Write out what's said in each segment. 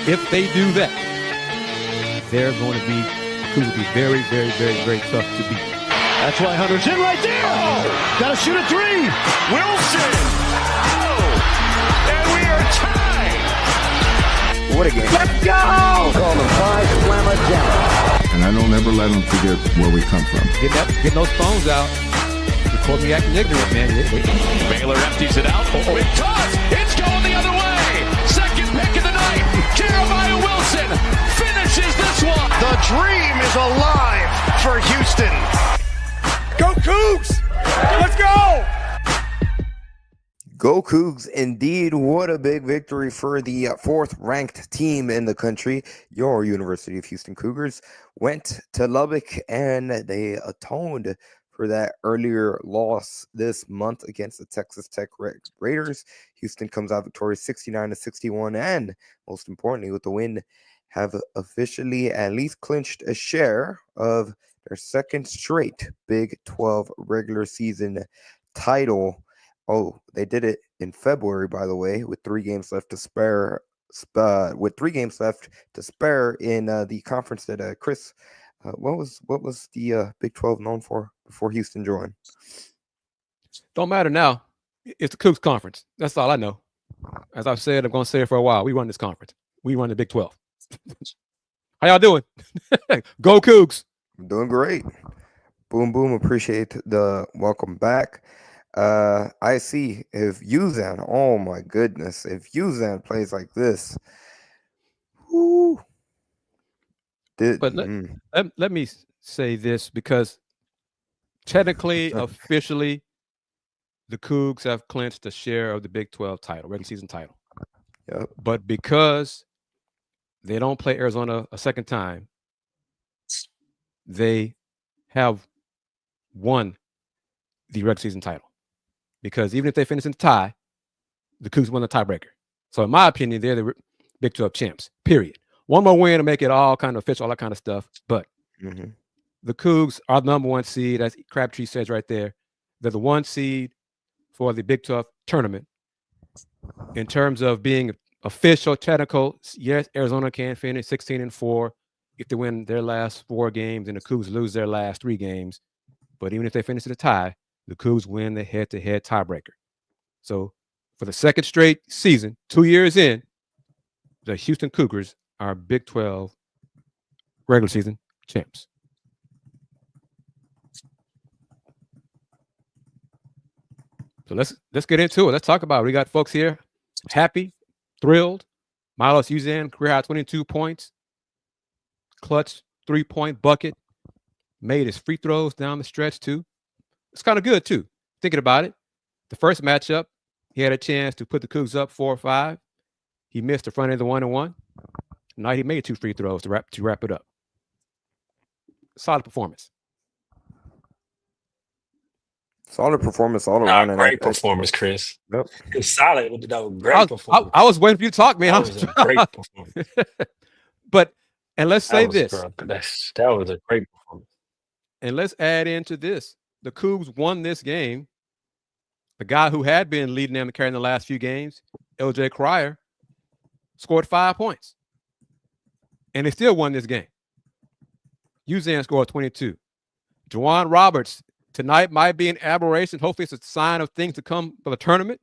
If they do that, they're going to be, Cougars will be very, very, very, very tough to beat. That's why Hunter's in right there. Oh, got to shoot a three. Wilson. Oh, and we are tied. What a game. Let's go. Call the five slammer down. And I don't ever let them forget where we come from. Getting those phones out. Record me acting ignorant, man. Baylor empties it out. Oh, it does. It's going the other way. Second pick of the night. Jeremiah Wilson finishes this one. The dream is alive for Houston. Go Cougs! Let's go! Go Cougs, indeed. What a big victory for the fourth-ranked team in the country. Your University of Houston Cougars went to Lubbock, and they atoned for that earlier loss this month against the Texas Tech Raiders. Houston comes out victorious 69-61, and most importantly, with the win, have officially at least clinched a share of their second straight Big 12 regular season title. Oh, they did it in February, by the way, with 3 games left to spare. With 3 games left to spare in the conference that Kris, what was the Big 12 known for before Houston joined? Don't matter now. It's the Cougs conference. That's all I know. As I've said, I'm going to say it for a while. We run this conference. We run the Big 12. How y'all doing? Go Cougs. I'm doing great. Boom, boom. Appreciate the welcome back. I see if Uzan, oh my goodness, if Uzan plays like this, whoo. But let me say this, because technically, officially, the Cougs have clinched a share of the Big 12 title, regular season title. Yep. But because they don't play Arizona a second time, they have won the regular season title. Because even if they finish in the tie, the Cougs won the tiebreaker. So in my opinion, they're the Big 12 champs, period. One more win to make it all kind of official, all that kind of stuff. But the Cougs are the number 1 seed, as Crabtree says right there. They're the 1 seed for the Big 12 tournament. In terms of being official, technical, yes, Arizona can finish 16-4 if they win their last 4 games and the Cougs lose their last 3 games. But even if they finish in a tie, the Cougs win the head-to-head tiebreaker. So for the second straight season, 2 years in, the Houston Cougars are Big 12 regular season champs. So let's get into it. Let's talk about it. We got folks here happy, thrilled. Milos Uzan, career high 22 points. Clutch 3-point bucket. Made his free throws down the stretch too. It's kind of good too. Thinking about it, the first matchup, he had a chance to put the Cougs up 4-5. He missed the front end of the 1-1. Now he made 2 free throws to wrap it up. Solid performance. Solid performance all around. Great performance, Kris. Yep. It's solid. Great performance. I was waiting for you to talk, man. That was a great performance. And let's say this. That was a great performance. And let's add into this. The Cougs won this game. The guy who had been leading them and carrying the last few games, LJ Cryer, scored 5 points. And they still won this game. Uzan scored 22. Juwan Roberts, tonight might be an aberration. Hopefully it's a sign of things to come for the tournament.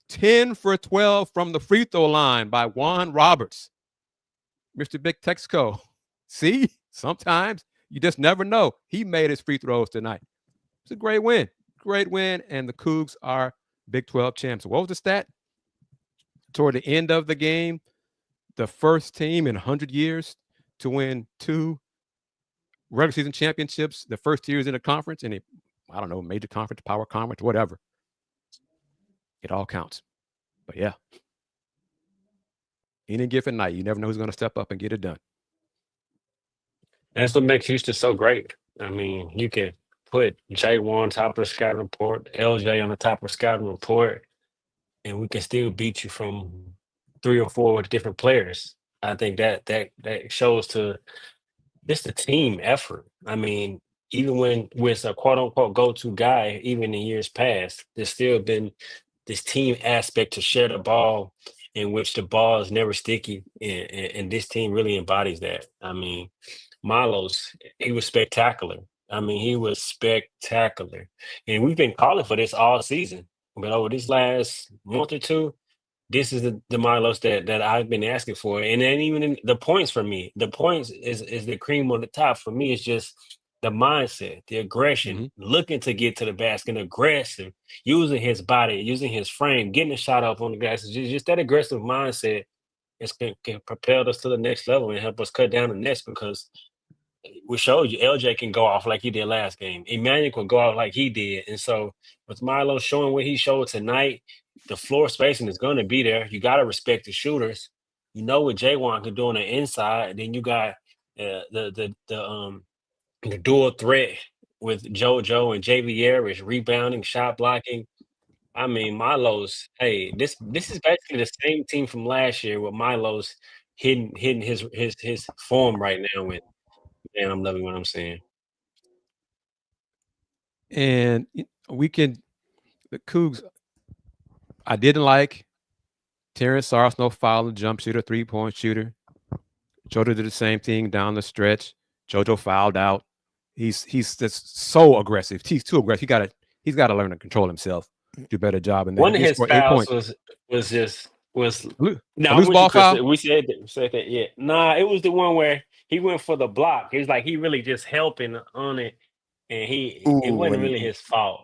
10 for 12 from the free throw line by Juwan Roberts. Mr. Big Texco. See, sometimes you just never know. He made his free throws tonight. It's a great win. Great win. And the Cougs are Big 12 champs. What was the stat? Toward the end of the game, the first team in 100 years to win 2 regular season championships, the first 2 years in a conference, in a, major conference, power conference, whatever. It all counts. But yeah. Any given night, you never know who's going to step up and get it done. That's what makes Houston so great. I mean, you can put J1 on top of the scouting report, LJ on the top of the scouting report, and we can still beat you from 3 or 4 different players. I think that shows to just the team effort. I mean, even when with a quote unquote go-to guy, even in years past, there's still been this team aspect to share the ball in which the ball is never sticky, and this team really embodies that. I mean, Milos, he was spectacular. I mean, he was spectacular, and we've been calling for this all season. But over this last month or two, this is the Milos that I've been asking for. And then even in the points for me, the points is the cream on the top. For me, it's just the mindset, the aggression, looking to get to the basket, aggressive, using his body, using his frame, getting a shot up on the glass. Just that aggressive mindset can propel us to the next level and help us cut down the nets, because we showed you LJ can go off like he did last game. Emmanuel can go off like he did. And so with Milo showing what he showed tonight, the floor spacing is going to be there. You got to respect the shooters. You know what J1 can do on the inside. Then you got the dual threat with JoJo and JV is rebounding, shot blocking. I mean, Milo's. Hey, this is basically the same team from last year with Milo's hitting his form right now. And I'm loving what I'm saying. And the Cougs, I didn't like Terrence Arsenault fouling jump shooter, 3-point shooter. JoJo did the same thing down the stretch. JoJo fouled out. He's just so aggressive. He's too aggressive. He's got to learn to control himself. Do a better job. And one of his fouls was no, loose ball foul. We said that. Yeah, nah, it was the one where he went for the block. It was like he really just helping on it, and it wasn't really his fault.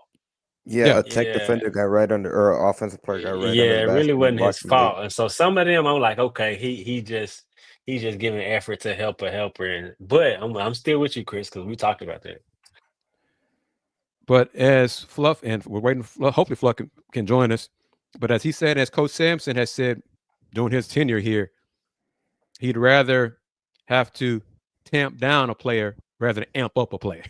Yeah, a tech defender got right under, or offensive player got right under. Yeah, it really wasn't his fault. And so some of them, I'm like, okay, he's just giving effort to help a helper. But I'm still with you, Kris, because we talked about that. But as Fluff, and we're waiting, hopefully Fluff can join us. But as he said, as Coach Sampson has said during his tenure here, he'd rather have to tamp down a player rather than amp up a player.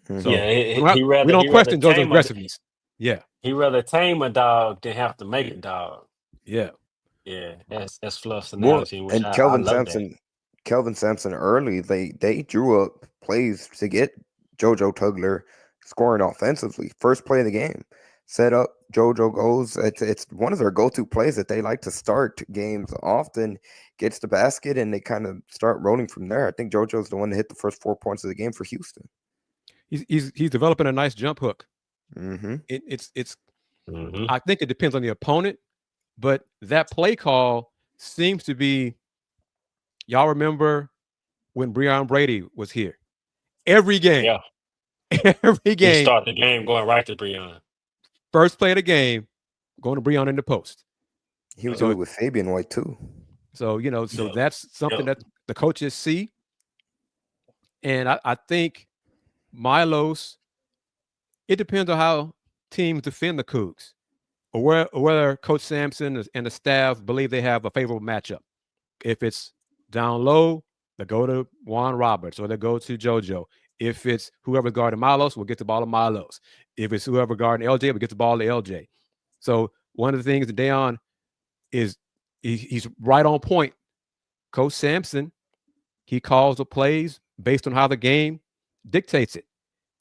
So yeah, we don't question JoJo's aggressiveness. Yeah, he'd rather tame a dog than have to make a dog. Yeah, that's Fluff's analogy. And Kelvin Sampson early, they drew up plays to get JoJo Tugler scoring offensively. First play of the game, set up, JoJo goes. It's one of their go-to plays that they like to start games often. Gets the basket and they kind of start rolling from there. I think JoJo's the one that hit the first 4 points of the game for Houston. He's developing a nice jump hook. It's I think it depends on the opponent, but that play call seems to be. Y'all remember when Breon Brady was here? Every game. Yeah. Every game. You start the game going right to Breon. First play of the game, going to Breon in the post. He was doing it with Fabian White too. So, that's something that the coaches see. And I think Milos, it depends on how teams defend the Cougs, or whether Coach Sampson and the staff believe they have a favorable matchup. If it's down low, they go to Juan Roberts or they go to JoJo. If it's whoever guarding Milos, we'll get the ball to Milos. If it's whoever guarding LJ, we'll get the ball to LJ. So one of the things that Dayon is, he's right on point. Coach Sampson, he calls the plays based on how the game dictates it.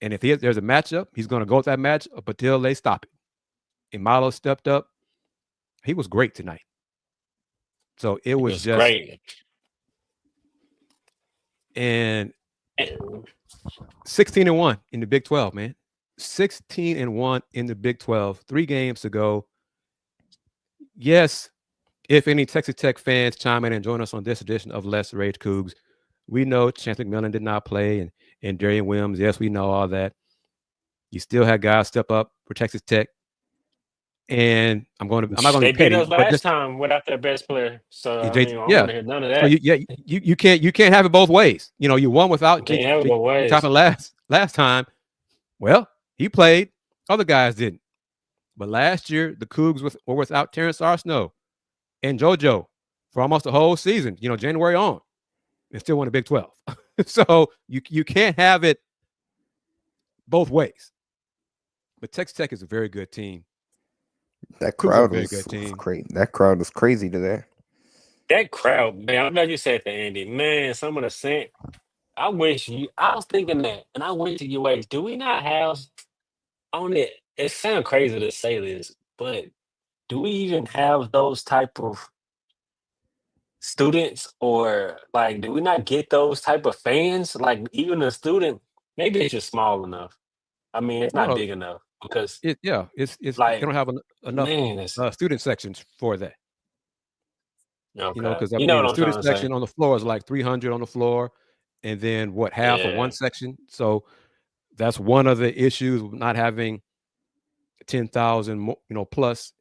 And if there's a matchup, he's going to go with that matchup until they stop it. And Milo stepped up. He was great tonight. So it was just great. And 16-1 in the Big 12, man. 16-1 in the Big 12. 3 games to go. Yes, if any Texas Tech fans chime in and join us on this edition of Let's Rage Coogs, we know Chance McMillan did not play and Darian Williams. Yes, we know all that. You still had guys step up for Texas Tech. And I'm not going to be petty. They beat us last time without their best player. So I don't want to hear none of that. So you can't have it both ways. You won without last time. Well, he played. Other guys didn't. But last year, the Cougs were without Terrence Arsenault and JoJo for almost the whole season, January on, and still won the Big 12. So you can't have it both ways. But Texas Tech is a very good team. That crowd was crazy. That crowd was crazy today. That crowd, man. I'm glad you said that, Andy. Man, some of the Saints. I was thinking that, and I went to UH. Do we not have on it? It sounds crazy to say this, but do we even have those type of students, or like, do we not get those type of fans? Like, even a student, maybe it's just small enough. I mean, it's not No, big enough because, it's they like, don't have enough man, it's student sections for that. okay. Because I You know mean what the I'm trying student to say? section on the floor is like 300 on the floor, and then half of one Yeah. section. So that's one of the issues with not having 10,000 plus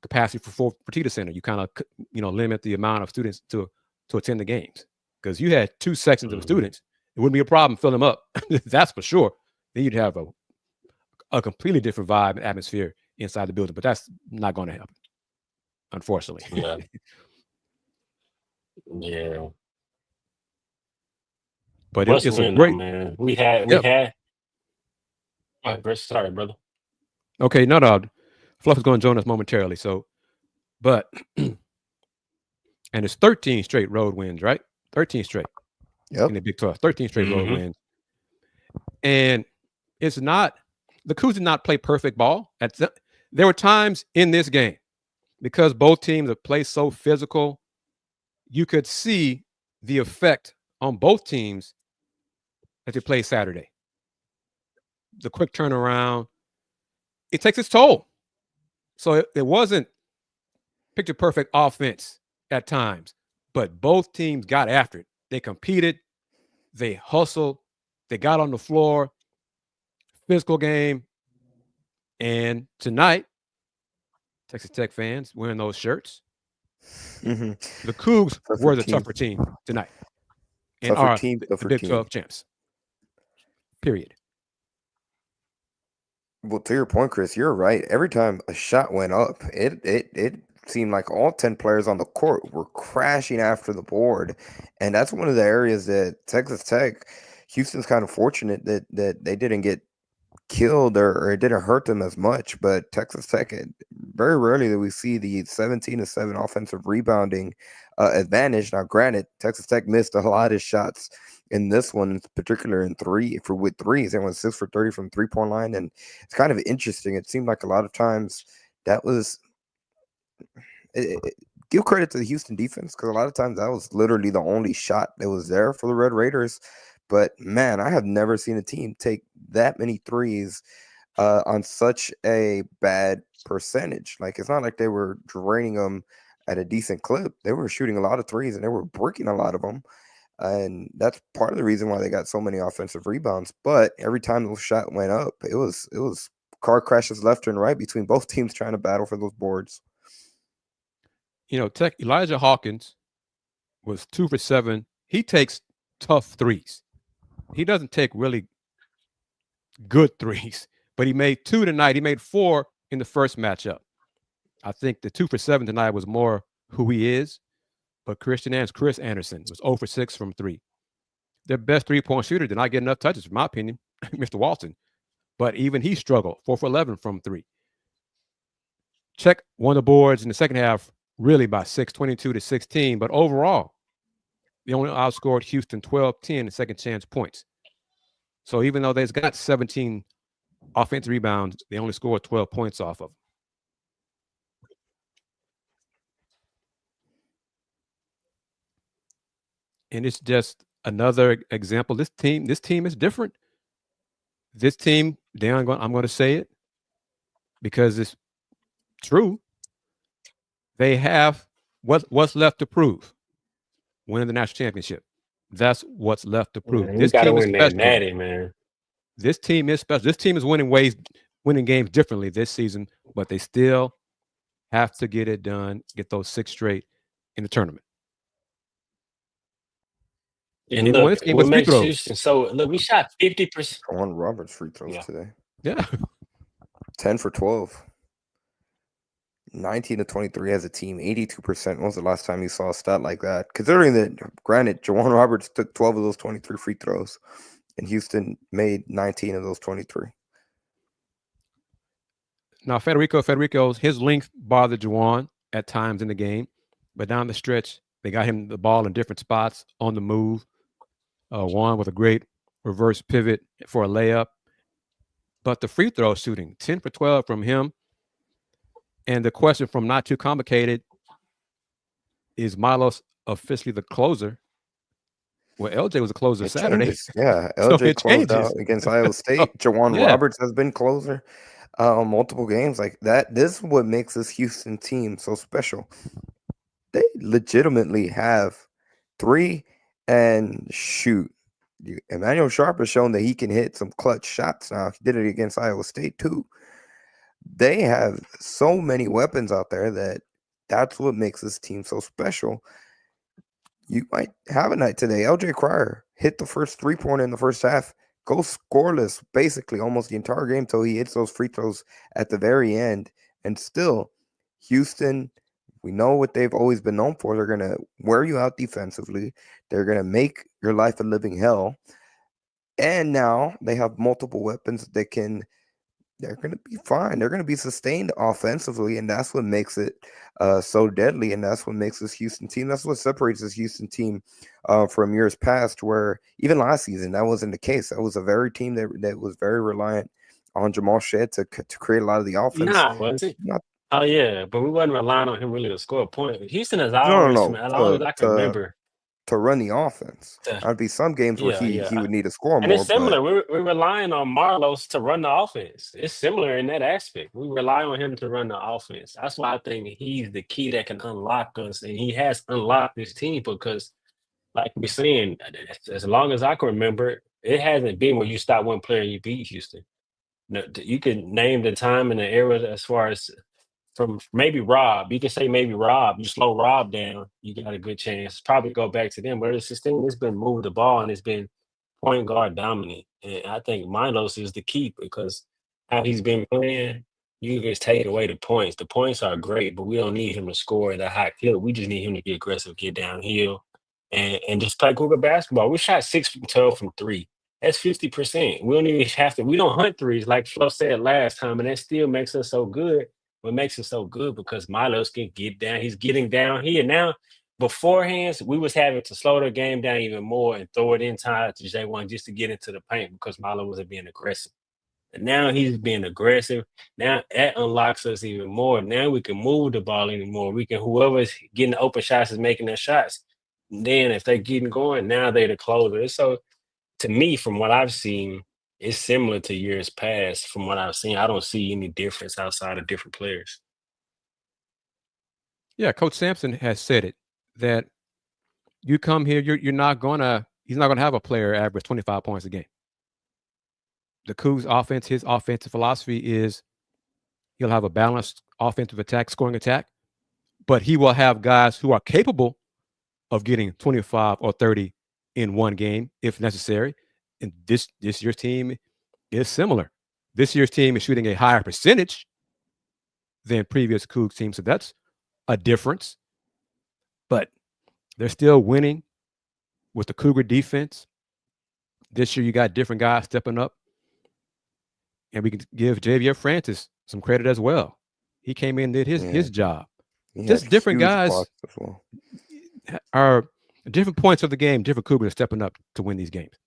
capacity for Tita Center. You kind of limit the amount of students to attend the games, because you had two sections of students, it wouldn't be a problem filling them up. That's for sure. Then you'd have a completely different vibe and atmosphere inside the building, but that's not going to happen, unfortunately. Yeah. Yeah. But Must it's a win though, great. man. We had sorry, brother. Okay, no. Fluff is going to join us momentarily. So, but and it's 13 straight road wins, right? 13 straight in the Big 12. 13 straight road wins, and it's not the Cougs did not play perfect ball. There were times in this game, because both teams have played so physical, you could see the effect on both teams that they played Saturday. The quick turnaround, it takes its toll. So it wasn't picture perfect offense at times, but both teams got after it. They competed, they hustled, they got on the floor, physical game. And tonight, Texas Tech fans wearing those shirts, the Cougs were the tougher team tonight and are the Big 12 champs. Period. Well, to your point, Kris, you're right. Every time a shot went up, it seemed like all 10 players on the court were crashing after the board. And that's one of the areas that Texas Tech, Houston's kind of fortunate that they didn't get killed or it didn't hurt them as much. But Texas Tech, very rarely do we see the 17-7 offensive rebounding advantage. Now, granted, Texas Tech missed a lot of shots in this one, in particular in with threes. They went 6 for 30 from 3-point line. And it's kind of interesting. It seemed like a lot of times that was give credit to the Houston defense, because a lot of times that was literally the only shot that was there for the Red Raiders. But man, I have never seen a team take that many threes on such a bad percentage. Like, it's not like they were draining them at a decent clip. They were shooting a lot of threes and they were breaking a lot of them. And that's part of the reason why they got so many offensive rebounds. But every time those shot went up, it was car crashes left and right between both teams trying to battle for those boards. Tech Elijah Hawkins was 2 for 7. He takes tough threes. He doesn't take really good threes, but he made 2 tonight. He made 4 in the first matchup. I think the 2 for 7 tonight was more who he is. But Chris Anderson was 0 for 6 from 3. Their best 3-point shooter did not get enough touches, in my opinion, Mr. Walton. But even he struggled, 4 for 11 from 3. Check won the boards in the second half, really by 6, 22-16. But overall, they only outscored Houston 12-10 in second chance points. So even though they've got 17 offensive rebounds, they only scored 12 points off of them. And it's just another example. This team is different. This team, Dayon, I'm going to say it because it's true. They have what's left to prove. Winning the national championship. That's what's left to prove. Man, this team is special. Natty, man. This team is special. This team is winning games differently this season, but they still have to get it done, get those 6 straight in the tournament. And look, what makes Houston so look, we shot 50%. On Roberts free throws today. Yeah. 10 for 12. 19-23 as a team, 82%. When was the last time you saw a stat like that? Considering that, granted, Juwan Roberts took 12 of those 23 free throws, and Houston made 19 of those 23. Now, Federico's his length bothered Juwan at times in the game, but down the stretch, they got him the ball in different spots on the move. Juwan with a great reverse pivot for a layup. But the free throw shooting, 10 for 12 from him. And the question from Not Too Complicated, is Milos officially the closer. Well, LJ was a closer It Saturday. changes. Yeah, So LJ it closed changes. out against Iowa State. Jawan Yeah. Roberts has been closer on multiple games like that. This is what makes this Houston team so special. They legitimately have 3 and shoot. Emmanuel Sharp has shown that he can hit some clutch shots now. He did it against Iowa State too. They have so many weapons out there that's what makes this team so special. You might have a night today. LJ Cryer hit the first 3-pointer in the first half, goes scoreless basically almost the entire game till he hits those free throws at the very end. And still, Houston, we know what they've always been known for. They're going to wear you out defensively. They're going to make your life a living hell. And now they have multiple weapons that they're going to be fine. They're going to be sustained offensively, and that's what makes it so deadly, and that's what makes this Houston team. That's what separates this Houston team from years past, where even last season that wasn't the case. That was a very team that was very reliant on Jamal Shead to create a lot of the offense. Nah, was it? Oh yeah, but we wasn't relying on him really to score a point. Houston has No, always, no, as long as I can remember, to run the offense. There'd be some games where he would need to score and more. it's similar. We're relying on Marlos to run the offense. It's similar in that aspect. We rely on him to run the offense. That's why I think he's the key that can unlock us, and he has unlocked this team because, like we're saying, as long as I can remember, it hasn't been where you stop one player and you beat Houston. No, you can name the time and the era as far as from maybe Rob. You can say maybe Rob. You slow Rob down, you got a good chance. Probably go back to them. But it's been move the ball and it's been point guard dominant. And I think Milos is the key because how he's been playing, you just take away the points. The points are great, but we don't need him to score at a high clip. We just need him to get aggressive, get downhill, and just play Cougar basketball. We shot 6 from 12 from 3. That's 50%. We don't even have to. We don't hunt threes like Fluff said last time, and that still makes us so good. What makes it so good because Milos can get down. He's getting down here now. Beforehand, we was having to slow the game down even more and throw it inside to J1 just to get into the paint because Milo wasn't being aggressive. And now he's being aggressive. Now that unlocks us even more. Now we can move the ball anymore. We can, whoever's getting the open shots is making their shots. And then if they're getting going, now they're the closer. So to me, from what I've seen, it's similar to years past. From what I've seen, I don't see any difference outside of different players. Yeah, Coach Sampson has said it that you come here, he's not gonna have a player average 25 points a game. The Cougs offense, his offensive philosophy is he'll have a balanced offensive attack, scoring attack, but he will have guys who are capable of getting 25 or 30 in one game if necessary. And this year's team is similar. This year's team is shooting a higher percentage than previous Cougs teams, so that's a difference. But they're still winning with the Cougar defense. This year, you got different guys stepping up. And we can give Javier Francis some credit as well. He came in and did his job. Just different guys are different points of the game, different Cougars stepping up to win these games.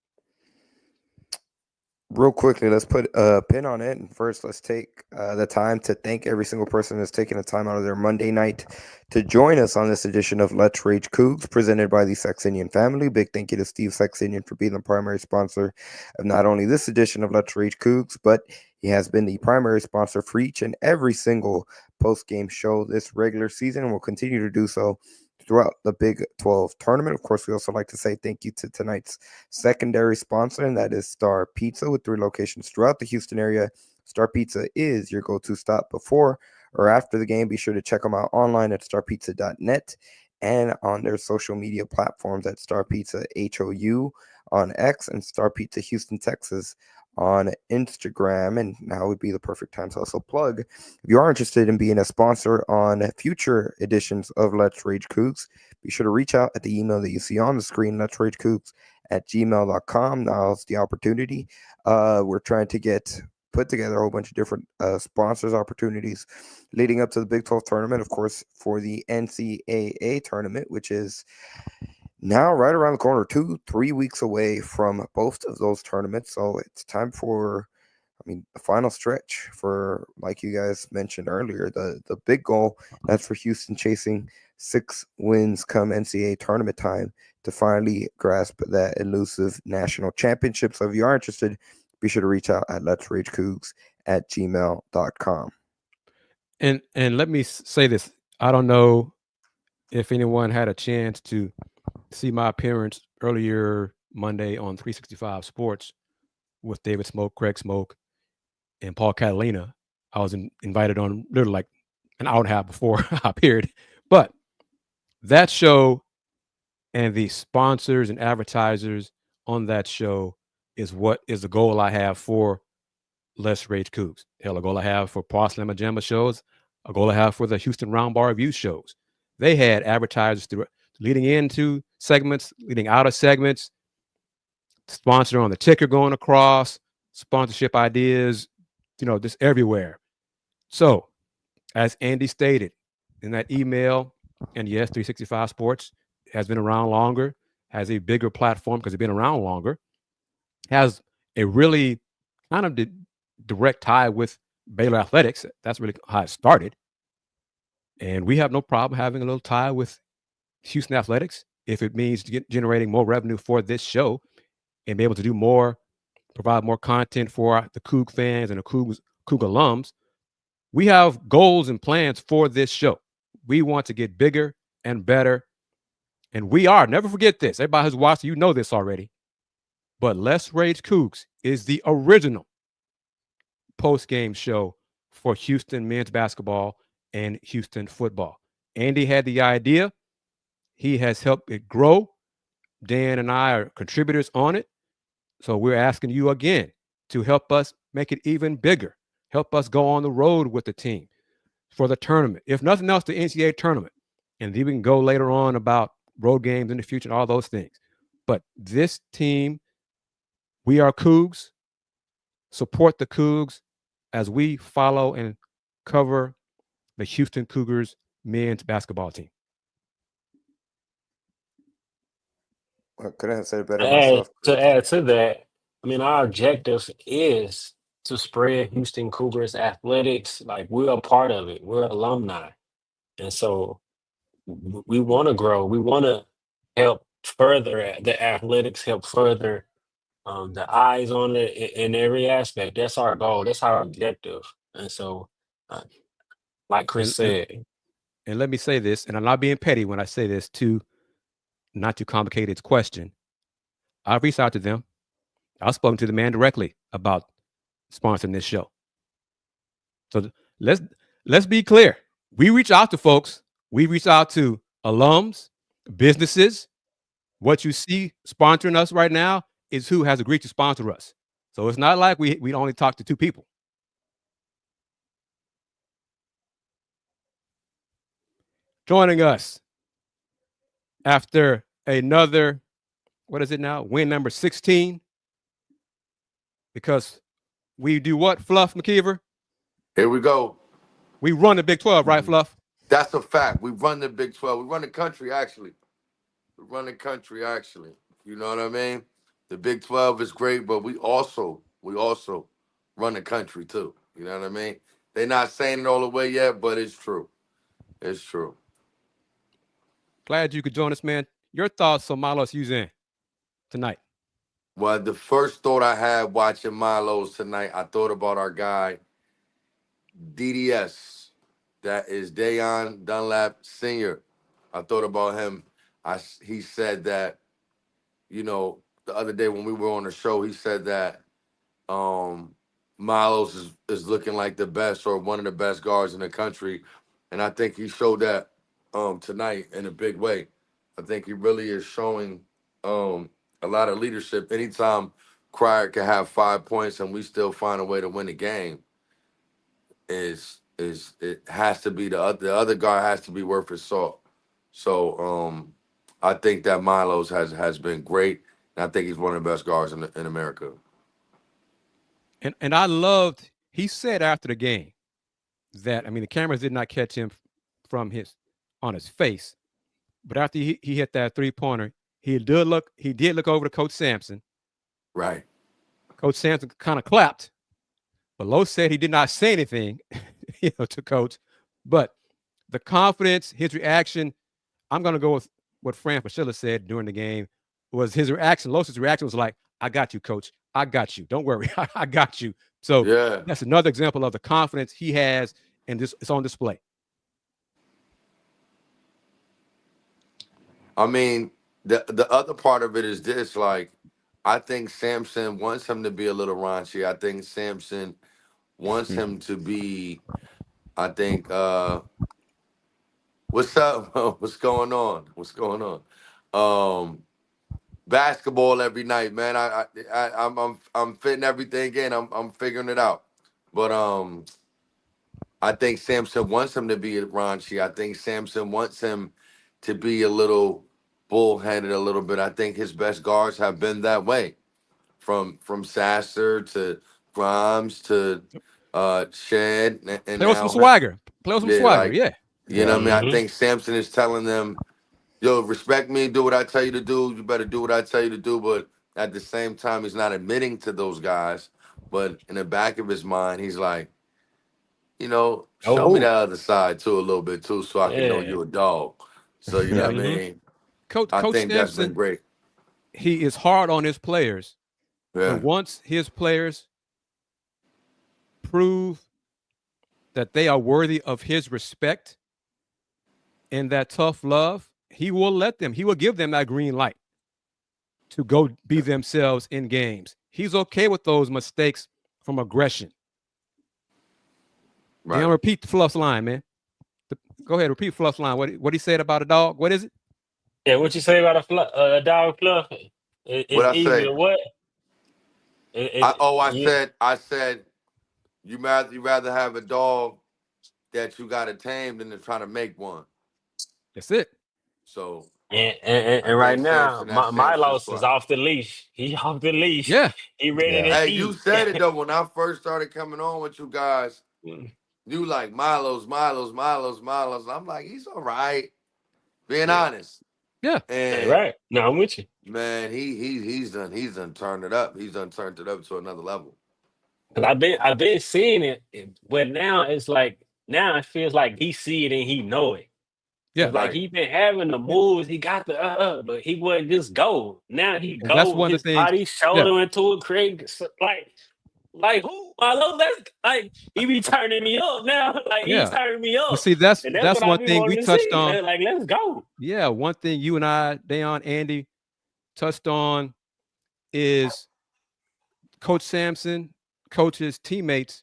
Real quickly, let's put a pin on it. And first, let's take the time to thank every single person that's taking the time out of their Monday night to join us on this edition of Let's Rage Coogs, presented by the Saxenian Family. Big thank you to Steve Saxenian for being the primary sponsor of not only this edition of Let's Rage Coogs, but he has been the primary sponsor for each and every single post-game show this regular season and will continue to do so throughout the Big 12 tournament. Of course, we also like to say thank you to tonight's secondary sponsor, and that is Star Pizza with 3 locations throughout the Houston area. Star Pizza is your go-to stop before or after the game. Be sure to check them out online at starpizza.net and on their social media platforms at Star Pizza HOU on X and Star Pizza Houston, Texas on Instagram. And now would be the perfect time to also plug. If you are interested in being a sponsor on future editions of Let's Rage Coogs, be sure to reach out at the email that you see on the screen, letsragecoogs@gmail.com. Now's the opportunity. We're trying to put together a whole bunch of different sponsors opportunities leading up to the Big 12 tournament, of course, for the NCAA tournament, which is now right around the corner, 2-3 weeks away from both of those tournaments. So it's time for, the final stretch for, like you guys mentioned earlier, the big goal. That's for Houston chasing 6 wins come NCAA tournament time to finally grasp that elusive national championship. So if you are interested, be sure to reach out at letsragecoogs@gmail.com. And let me say this. I don't know if anyone had a chance to see my appearance earlier Monday on 365 Sports with David Smoke, Craig Smoke, and Paul Catalina. I was invited on literally like an hour and a half before I appeared. But that show and the sponsors and advertisers on that show is what is the goal I have for Let's Rage Coogs. Hell, a goal I have for Paul Slamma Jamma shows, a goal I have for the Houston Round Bar Review shows. They had advertisers leading into segments, leading out of segments, sponsor on the ticker going across, sponsorship ideas, just everywhere. So, as Andy stated in that email, and yes, 365 Sports has been around longer, has a bigger platform because it's been around longer, has a really kind of direct tie with Baylor Athletics. That's really how it started. And we have no problem having a little tie with Houston Athletics if it means generating more revenue for this show and be able to do more, provide more content for the Coug fans and the Coug alums. We have goals and plans for this show. We want to get bigger and better. And we are, never forget this. Everybody who's watched, you know this already. But Let's Rage Coogs is the original post-game show for Houston men's basketball and Houston football. Andy had the idea. He has helped it grow. Dan and I are contributors on it. So we're asking you again to help us make it even bigger. Help us go on the road with the team for the tournament. If nothing else, the NCAA tournament. And then we can go later on about road games in the future and all those things. But this team, we are Cougs. Support the Cougs as we follow and cover the Houston Cougars men's basketball team. Couldn't have said it better myself. To add to that, I mean, our objective is to spread Houston Cougars athletics. Like, we're a part of it. We're alumni. And so we want to grow. We want to help further the athletics, help further the eyes on it in every aspect. That's our goal. That's our objective. And so, like Kris said. And let me say this, and I'm not being petty when I say this, not too complicated question. I've reached out to them. I've spoken to the man directly about sponsoring this show. So let's be clear. We reach out to folks. We reach out to alums, businesses. What you see sponsoring us right now is who has agreed to sponsor us. So it's not like we only talk to 2 people. Joining us after another, what is it now? Win number 16. Because we do what, Fluff, McKiver? Here we go. We run the Big 12, right, Fluff? That's a fact. We run the Big 12. We run the country, actually. You know what I mean? The Big 12 is great, but we also run the country, too. You know what I mean? They're not saying it all the way yet, but it's true. It's true. Glad you could join us, man. Your thoughts on Milos Uzan tonight? Well, the first thought I had watching Milos tonight, I thought about our guy, DDS. That is Dayon Dunlap Sr. I thought about him. He said that, the other day when we were on the show, he said that Milos is looking like the best or one of the best guards in the country. And I think he showed that tonight in a big way. I think he really is showing a lot of leadership. Anytime Cryer can have 5 points and we still find a way to win a game, it has to be the other guy has to be worth his salt. So I think that Milos has been great, and I think he's one of the best guards in America. And I loved, he said after the game that, the cameras did not catch him on his face, but after he hit that 3-pointer, he did look over to Coach Sampson. Right. Coach Sampson kind of clapped, but Lowe said he did not say anything, to Coach. But the confidence, his reaction, I'm going to go with what Fran Fraschilla said during the game. Was his reaction? Los's reaction was like, "I got you, coach. I got you. Don't worry. I got you." So Yeah. that's another example of the confidence he has, and it's on display. I mean, the other part of it is this, like, I think Sampson wants him to be a little raunchy. I think Sampson wants him to be, I think, what's up? What's going on? What's going on? Basketball every night, man. I'm fitting everything in. I'm figuring it out. But I think Sampson wants him to be raunchy. I think Sampson wants him to be a little bullheaded a little bit. I think his best guards have been that way. From Sasser to Grimes to Shed and Play with some swagger. Play with some swagger. like, Yeah. You know what I mean? I think Sampson is telling them, yo, respect me, do what I tell you to do. You better do what I tell you to do. But at the same time, he's not admitting to those guys. But in the back of his mind, he's like, you know, show me the other side too a little bit too, so I can know you're a dog. So you know what I mean? Coach think Sampson, that's been great. He is hard on his players. Yeah. But once his players prove that they are worthy of his respect and that tough love, he will let them. He will give them that green light to go be themselves in games. He's okay with those mistakes from aggression. Right. Dayon, repeat Fluff's line, man. Go ahead, repeat Fluff's line. What he said about a dog? What is it? Yeah, what you say about a dog, Fluff? What I easy say? to what? I said you rather have a dog that you got to tame than to try to make one. That's it. So and right now, Milos is off the leash. He off the leash. Yeah. He ready to Hey, eat. you said it though when I first started coming on with you guys. You like Milos. I'm like, he's all right. Being honest. Yeah. And right. No, I'm with you. Man, he's done turned it up. He's done turned it up to another level. Cause I've been seeing it, but now it's like now it feels like he see it and he know it. Yeah, like he been having the moves. He got the but he wouldn't just go. Now he go. That's one his of the things. Body shoulder into it, create like who? I love that. Like he be turning me up now. Like he's turning me up. But see, that's one thing we touched on. Like let's go. Yeah, one thing you and I, Dayon, Andy, touched on is Coach Sampson, coach's teammates,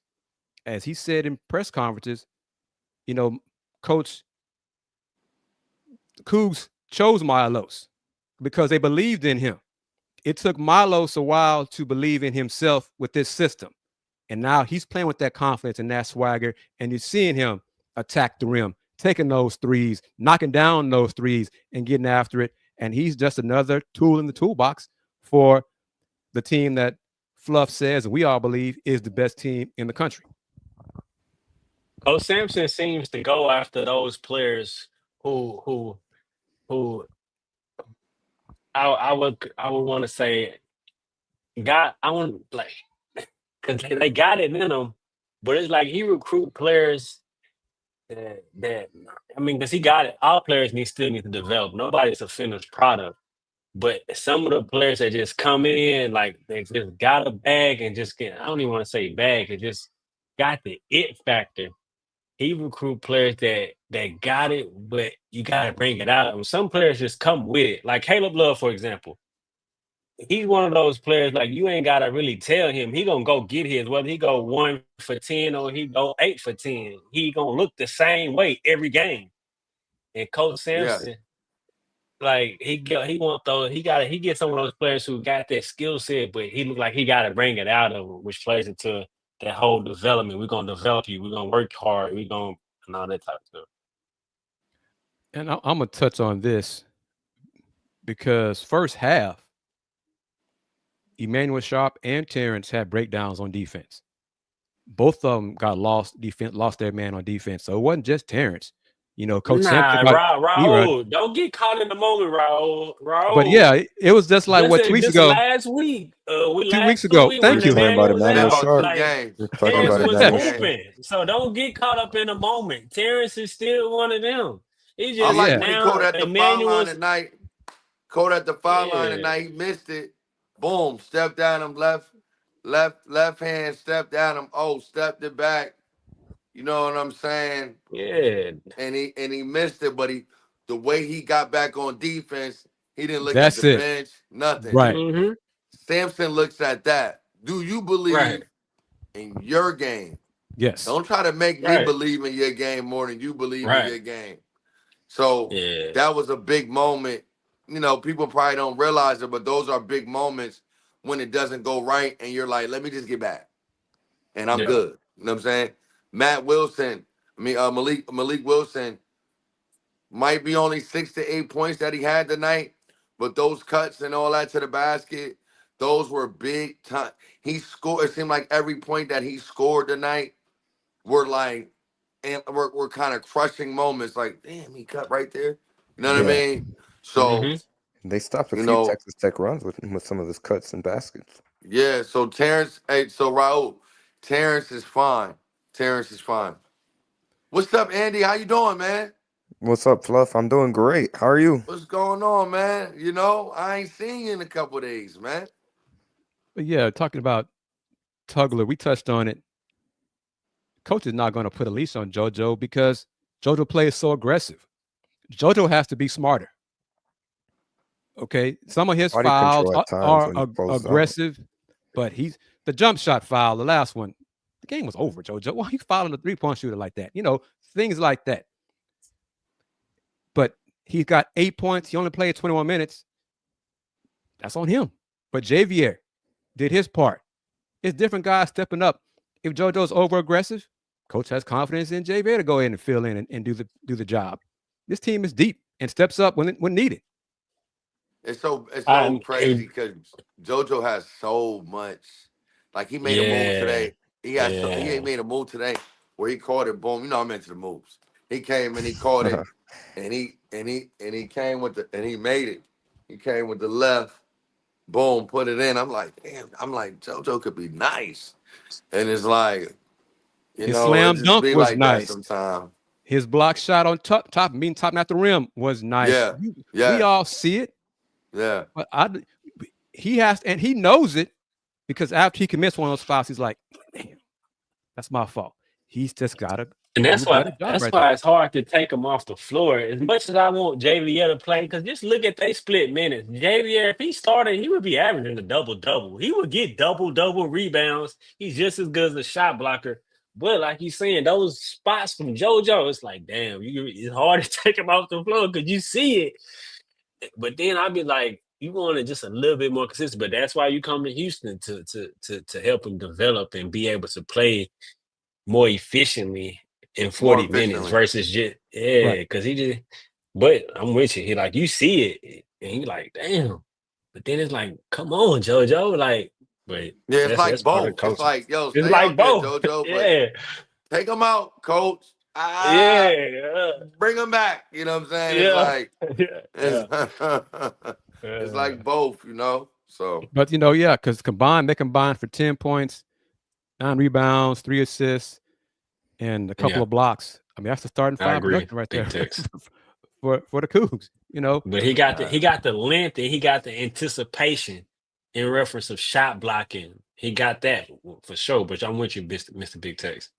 as he said in press conferences, you know, Coach Coogs chose Milos because they believed in him. It took Milos a while to believe in himself with this system. And now he's playing with that confidence and that swagger. And you're seeing him attack the rim, taking those threes, knocking down those threes and getting after it. And he's just another tool in the toolbox for the team that Fluff says, and we all believe, is the best team in the country. Coach Sampson seems to go after those players who I would want to say I want like because they got it in them, but it's like he recruit players that I mean because he got it. All players still need to develop. Nobody's a finished product, but some of the players that just come in like they just got a bag and just get. I don't even want to say bag. It just got the it factor. He recruit players that got it, but you got to bring it out. And some players just come with it. Like Caleb Love, for example. He's one of those players, like, you ain't got to really tell him. He going to go get his, whether he go 1 for 10 or he go 8 for 10. He going to look the same way every game. And Coach Sampson, like, he gets some of those players who got that skill set, but he look like he got to bring it out of him, which plays into that whole development. We're going to develop you. We're going to work hard. We're going to, and all that type of stuff. And I'm going to touch on this because first half, Emmanuel Sharp and Terrence had breakdowns on defense. Both of them got lost their man on defense. So it wasn't just Terrence. You know, Coach Sampson. Raul, don't get caught in the moment, Raul. But yeah, it was just like 2 weeks ago. Last week, 2 weeks ago. Thank you. Talking about Emmanuel Sharp. So don't get caught up in the moment. Terrence is still one of them. He's I just like when he caught now at the foul line Emmanuel's. tonight. Caught at the foul line Yeah, tonight. He missed it. Boom. Stepped at him. Left hand. Stepped at him. Oh, stepped it back. You know what I'm saying? yeah, And he missed it, but the way he got back on defense, he didn't look at That's the it. bench. Nothing. Right. mm-hmm, Sampson looks at that. Do you right, believe in your game? Yes. Don't try to make me right, believe in your game more than you believe in right. your game. So Yeah, that was a big moment. You know, people probably don't realize it, but those are big moments when it doesn't go right and you're like, let me just get back. And I'm yeah. good. You know what I'm saying? Malik Wilson might be only 6 to 8 points that he had tonight, but those cuts and all that to the basket, those were big time. He scored. It seemed like every point that he scored tonight were like, and we're kind of crushing moments. Like, damn, he cut right there. You know what I Yeah. mean? So, Mm-hmm. They stopped a you few know, Texas Tech runs with some of his cuts and baskets. yeah. So Raul, Terrence is fine. Terrence is fine. What's up, Andy? How you doing, man? What's up, Fluff? I'm doing great. How are you? What's going on, man? You know, I ain't seen you in a couple of days, man. But yeah, talking about Tugler, we touched on it. Coach is not going to put a leash on JoJo because JoJo plays so aggressive. JoJo has to be smarter. Okay, some of his Body fouls control at times are when he closes out. aggressive, but the jump shot foul, the last one, the game was over, JoJo. Why are you fouling a 3-point shooter like that? You know, things like that. But he's got 8 points. He only played 21 minutes. That's on him. But Javier did his part. It's different guys stepping up. If JoJo's over aggressive, coach has confidence in Javier to go in and fill in and do the job. This team is deep and steps up when needed. It's so And crazy because JoJo has so much. Like he made a move yeah, today. He yeah. made a move today where he caught it. Boom. You know I'm into the moves. He came and he caught it, and he came with and he made it. He came with the left. Boom, put it in. I'm like, damn. I'm like, JoJo could be nice, and it's like, you His know, it slam just dunk be was like that nice. sometimes. His block shot on top at the rim was nice. Yeah, We all see it. Yeah. But he has, and he knows it because after he commits one of those fouls, he's like, damn, that's my fault. He's just got to. And that's why it's hard to take him off the floor. As much as I want Javier to play, because just look at they split minutes. Javier, if he started, he would be averaging a double-double. He would get double-double rebounds. He's just as good as a shot blocker. But like you're saying, those spots from JoJo, it's like, damn, it's hard to take him off the floor because you see it. But then I'd be like, you want it just a little bit more consistent. But that's why you come to Houston to help him develop and be able to play more efficiently in 40 minutes versus just because he just. But I'm with you. He like you see it, and he like damn. But then it's like, come on, JoJo, like. But yeah, it's like both. It's like yo, stay out there, JoJo. Yeah, but take him out, coach. Bring him back. You know what I'm saying? It's like it's like both, you know. So, but you know, yeah, because they combined for 10 points, 9 rebounds, 3 assists, and a couple of blocks. I mean, that's the starting five production right there for the Cougs. You know, but he got the length and he got the anticipation in reference of shot blocking. He got that for sure. But I'm with you, Mr. Big Tex.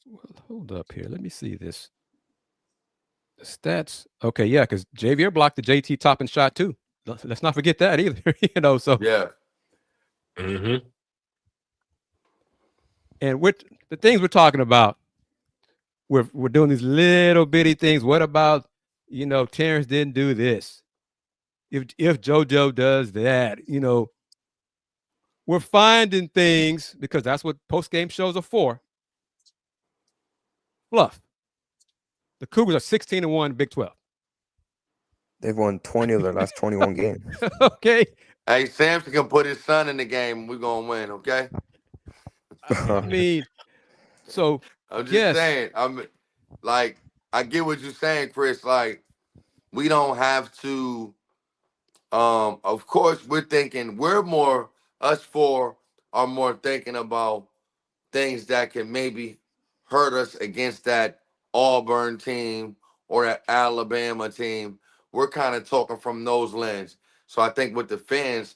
Well, hold up here. Let me see this. The stats. Okay, yeah, because Javier blocked the JT Toppin shot too. Let's not forget that either. You know, so yeah. Mm-hmm. And with the things we're talking about, we're doing these little bitty things. What about, you know, Terrence didn't do this? If JoJo does that, you know, we're finding things because that's what post-game shows are for. Fluff. The Cougars are 16-1 in Big 12. They've won 20 of their last 21 games. Okay. Hey, Samson can put his son in the game. We're gonna win. Okay. I mean, so I'm just saying. I'm like, I get what you're saying, Kris. Like, we don't have to. Of course, we're thinking us four are more thinking about things that can maybe hurt us against that Auburn team or that Alabama team. We're kind of talking from those lens. So I think with the fans,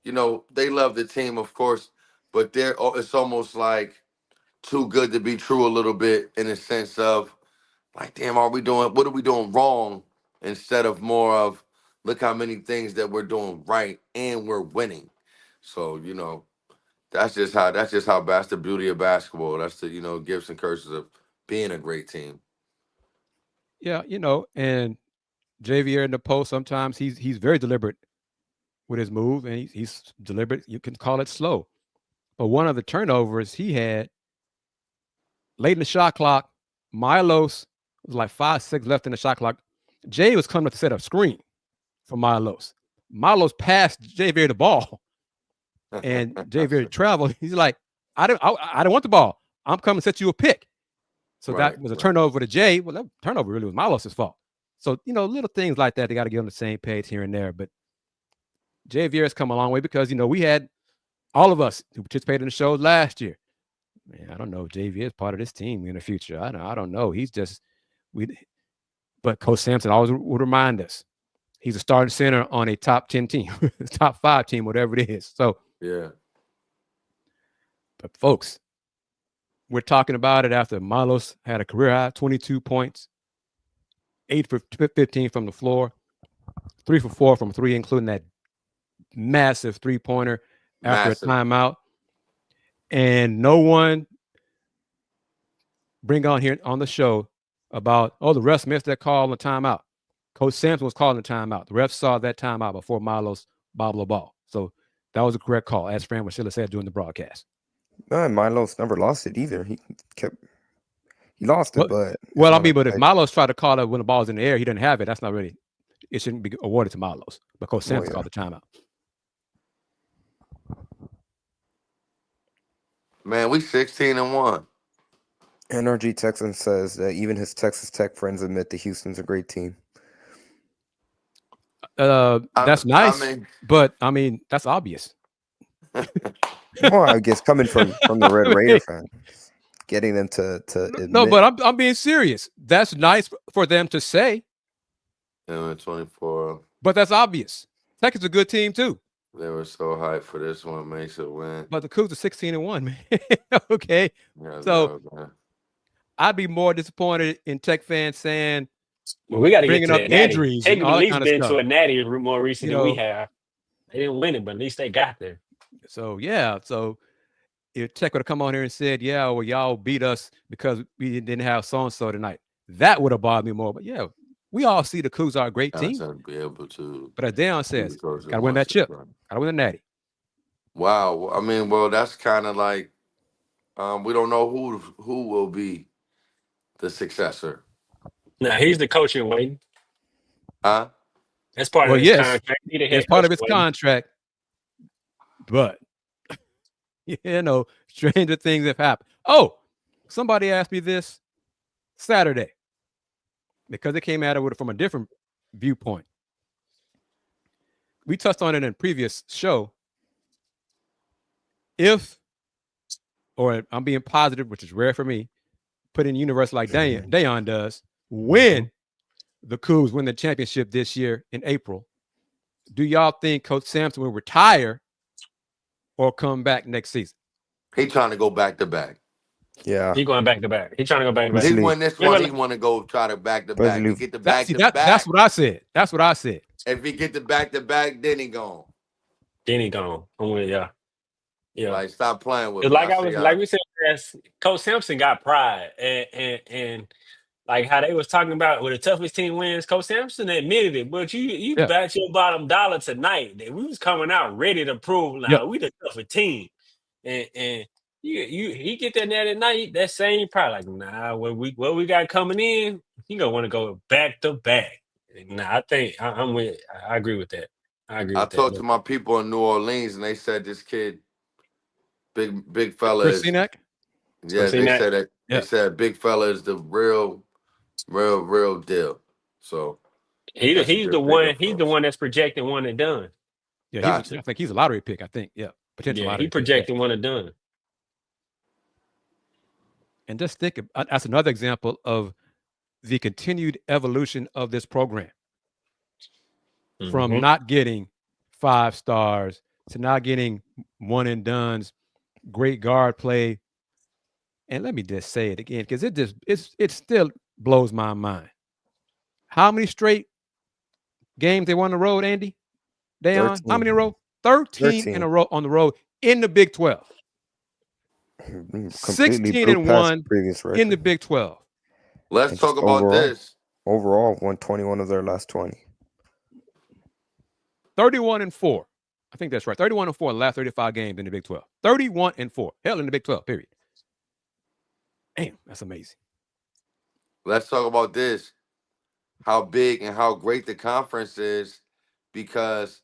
you know, they love the team, of course, but it's almost like too good to be true a little bit, in a sense of like, damn, what are we doing wrong? Instead of more of, look how many things that we're doing right and we're winning. So, you know, that's just how that's the beauty of basketball. That's the, you know, gifts and curses of being a great team. Yeah, you know, and JVR in the post, sometimes he's very deliberate with his move, and he's deliberate. You can call it slow. But one of the turnovers he had late in the shot clock, Milos was like 5 6 left in the shot clock. Jay was coming up to set up screen for Milos. Milos passed JVR the ball, and JVR traveled. He's like, I don't want the ball. I'm coming to set you a pick. So that was a turnover to Jay. Well, that turnover really was Milos' fault. So, you know, little things like that, they got to get on the same page here and there. But JVR has come a long way because, you know, we had all of us who participated in the show last year. Man, I don't know if JVR is part of this team in the future. I don't know. He's just but Coach Sampson always would remind us he's a starting center on a top 10 team, top 5 team, whatever it is. So yeah. But folks, we're talking about it after Milos had a career high 22 points, 8 for 15 from the floor, 3 for 4 from 3, including that massive 3-pointer after a timeout. And no one bring on here on the show about, the refs missed that call on the timeout. Coach Sampson was calling the timeout. The refs saw that timeout before Milos bobbled the ball. So that was a correct call, as Fran Wasilla said during the broadcast. Milos never lost it either. He lost it, but but if Milos tried to call it when the ball's in the air, he didn't have it. That's not really, it shouldn't be awarded to Milos. But Coach Sampson called the timeout. Man, we 16-1. NRG Texan says that even his Texas Tech friends admit that Houston's a great team. That's nice, but I mean, that's obvious. Well, I guess coming from the Red Raider fans, getting them to admit. No, but I'm being serious. That's nice for them to say. Yeah, 24. But that's obvious. Tech is a good team too. They were so hyped for this one, makes it win. But the Cougs are 16-1, man. Okay, yeah, so I'd be more disappointed in Tech fans saying, well, we got to get to up injuries. They've at least been to a natty more recent than we have. They didn't win it, but at least they got there. So if Tech would have come on here and said, "Yeah, well, y'all beat us because we didn't have so and so tonight," that would have bothered me more. But yeah, we all see the Cougs are a great team. Be able to, but as Dayon says, gotta win that chip. Gotta win the natty. Wow. I mean, well, that's kind of like we don't know who will be the successor. Now he's the coach in waiting. Huh? That's part of his contract. It's part of his contract. But you know, stranger things have happened. Oh, somebody asked me this Saturday because it came at it from a different viewpoint. We touched on it in a previous show. Or I'm being positive, which is rare for me, put in universe like Dayon does, when the Cougs win the championship this year in April, do y'all think Coach Sampson will retire or come back next season? He trying to go back to back. Yeah, he going back to back. He trying to go back to back. He won this one. He want to go try to back to back. He get the back to back. That's what I said. That's what I said. If he get the back to back, then he gone. I'm with y'all. Yeah, like stop playing with. Like we said, Coach Sampson got pride, and like how they was talking about when the toughest team wins. Coach Sampson admitted it, but you bet your bottom dollar tonight that we was coming out ready to prove we the toughest team, and he get that net at night. That same pride, like what we got coming in, he gonna want to go back to back. Nah, I think I'm with. I agree with that. I talked to my people in New Orleans, and they said this kid. Big fella Kris. Yeah, they said that. They said big fella is the real deal. So he's the one. He's the one that's projecting one and done. Yeah, I think he's a lottery pick. I think potential. Yeah, he projecting one and done. And just think, that's another example of the continued evolution of this program from not getting 5 stars to not getting one and dones, great guard play. And let me just say it again, because it still blows my mind. How many straight games they won on the road, Andy? Dayon? How many in a row? 13 in a row on the road in the Big 12. 16-1 in the Big 12. Let's talk about this. Overall, won 21 of their last 20. 31-4. I think that's right. 31-4 in the last 35 games in the Big 12. 31-4. Hell, in the Big 12, period. Damn, that's amazing. Let's talk about this. How big and how great the conference is, because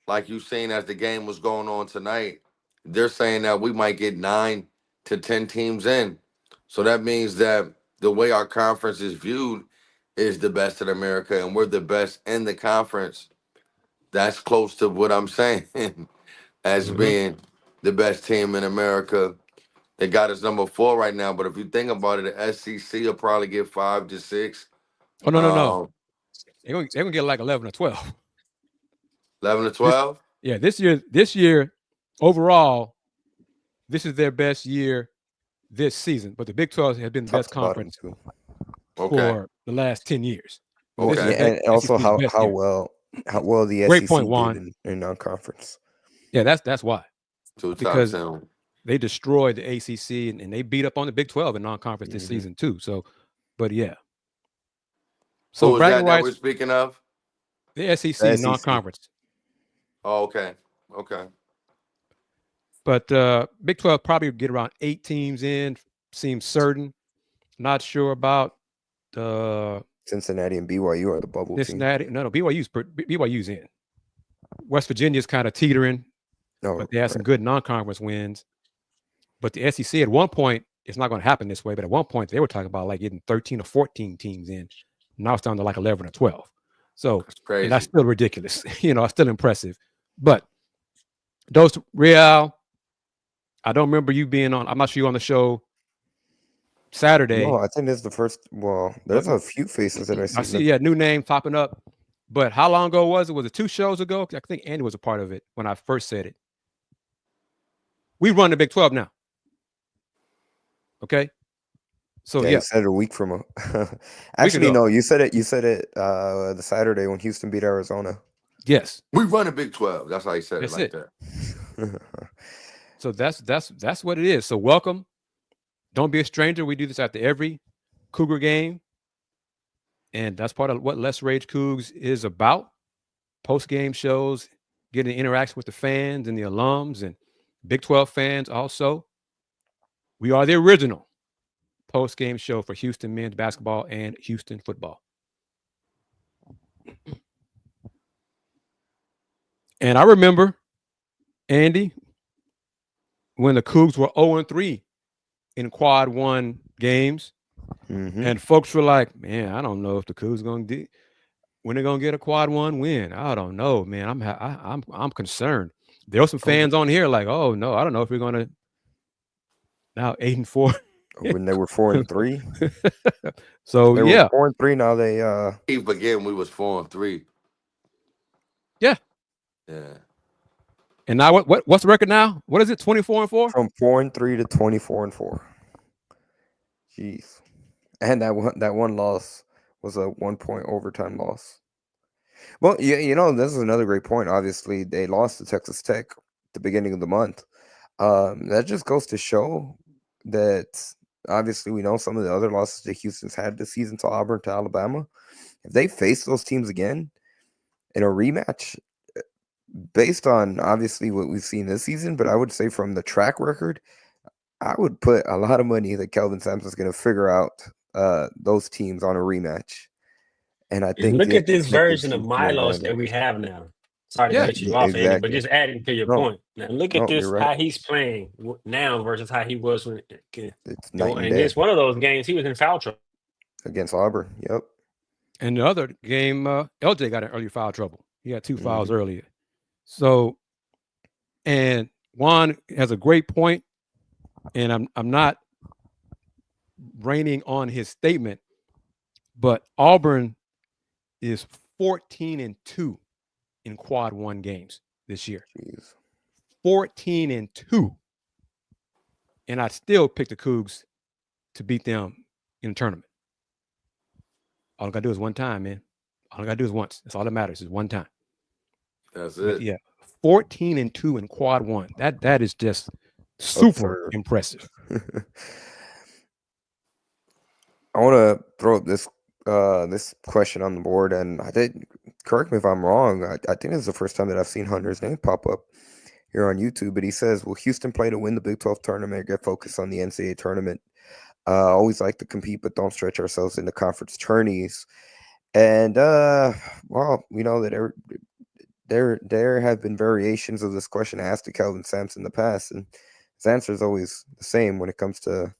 like you saying, as the game was going on tonight, they're saying that we might get 9 to 10 teams in. So that means that the way our conference is viewed is the best in America, and we're the best in the conference. That's close to what I'm saying as being the best team in America. They got us number 4 right now, but if you think about it, the SEC will probably get 5 to 6. Oh, no. They're gonna get like 11 or 12. 11 to 12? This year, overall, this is their best year this season. But the Big 12 has been the best conference for the last 10 years. Okay. And also how well the Great SEC point, Juan. did in non-conference. Yeah, that's why. Because because they destroyed the ACC and they beat up on the Big 12 in non-conference this season too. So, but yeah. So who is that we're speaking of? The SEC in non-conference. Oh, okay. But Big 12 probably would get around 8 teams in. Seems certain. Not sure about Cincinnati and BYU are the bubble team. No, BYU's in. West Virginia's kind of teetering, but they have some good non-conference wins. But the SEC at one point, it's not going to happen this way, but at one point they were talking about like getting 13 or 14 teams in. Now it's down to like 11 or 12. So that's crazy. And that's still ridiculous. It's still impressive. But Dos Real, I don't remember you being on. I'm not sure you were on the show Saturday. No, I think this is the first. Well, there's a few faces that I see. I see, new name popping up. But how long ago was it? Was it 2 shows ago? I think Andy was a part of it when I first said it. We run the Big 12 now. Okay. So you said it a week from actually, no, you said it the Saturday when Houston beat Arizona. Yes. We run a Big 12. That's how he said it like that. So that's what it is. So welcome. Don't be a stranger. We do this after every Cougar game. And that's part of what Let's Rage Coogs is about. Post-game shows, getting interaction with the fans and the alums and Big 12 fans also. We are the original post-game show for Houston men's basketball and Houston football. And I remember, Andy, when the Cougs were 0-3 in quad 1 games, and folks were like, man, I don't know if the Cougs going to when they're going to get a quad 1 win. I don't know, man. I'm concerned. There were some fans on here like, oh no, I don't know if we're going to now 8-4. When they were 4-3. So they were 4-3. Now they keep again. We was 4-3. Yeah. And now what's the record now? What is it? 24-4? From 4-3 to 24-4. Jeez. And that one loss was a 1-point overtime loss. Well, this is another great point. Obviously, they lost to Texas Tech at the beginning of the month. That just goes to show that obviously we know some of the other losses that Houston's had this season to Auburn, to Alabama. If they face those teams again in a rematch, based on obviously what we've seen this season, but I would say from the track record, I would put a lot of money that Kelvin Sampson's going to figure out those teams on a rematch. And I think look at this version of Milos that we have now. Sorry to cut you off, Andy, but just adding to your point. Now look at this, how he's playing now versus how he was when it's night and day. Against one of those games, he was in foul trouble. Against Auburn, yep. And the other game, LJ got in early foul trouble. He had 2 fouls earlier. So, and Juan has a great point, and I'm not raining on his statement, But Auburn is 14-2 in quad one games this year. Jeez. 14-2. And I'd still pick the Cougs to beat them in the tournament. All I gotta do is one time, man. All I gotta do is once. That's all that matters is one time. That's But it. yeah, 14-2 in quad one. That is just super impressive. I want to throw this this question on the board, and correct me if I'm wrong. I think this is the first time that I've seen Hunter's name pop up here on YouTube. But he says, "Will Houston play to win the Big 12 tournament or get focused on the NCAA tournament? Always like to compete, but don't stretch ourselves into conference tourneys." And well, we know that there have been variations of this question asked to Kelvin Sampson in the past, and his answer is always the same when it comes to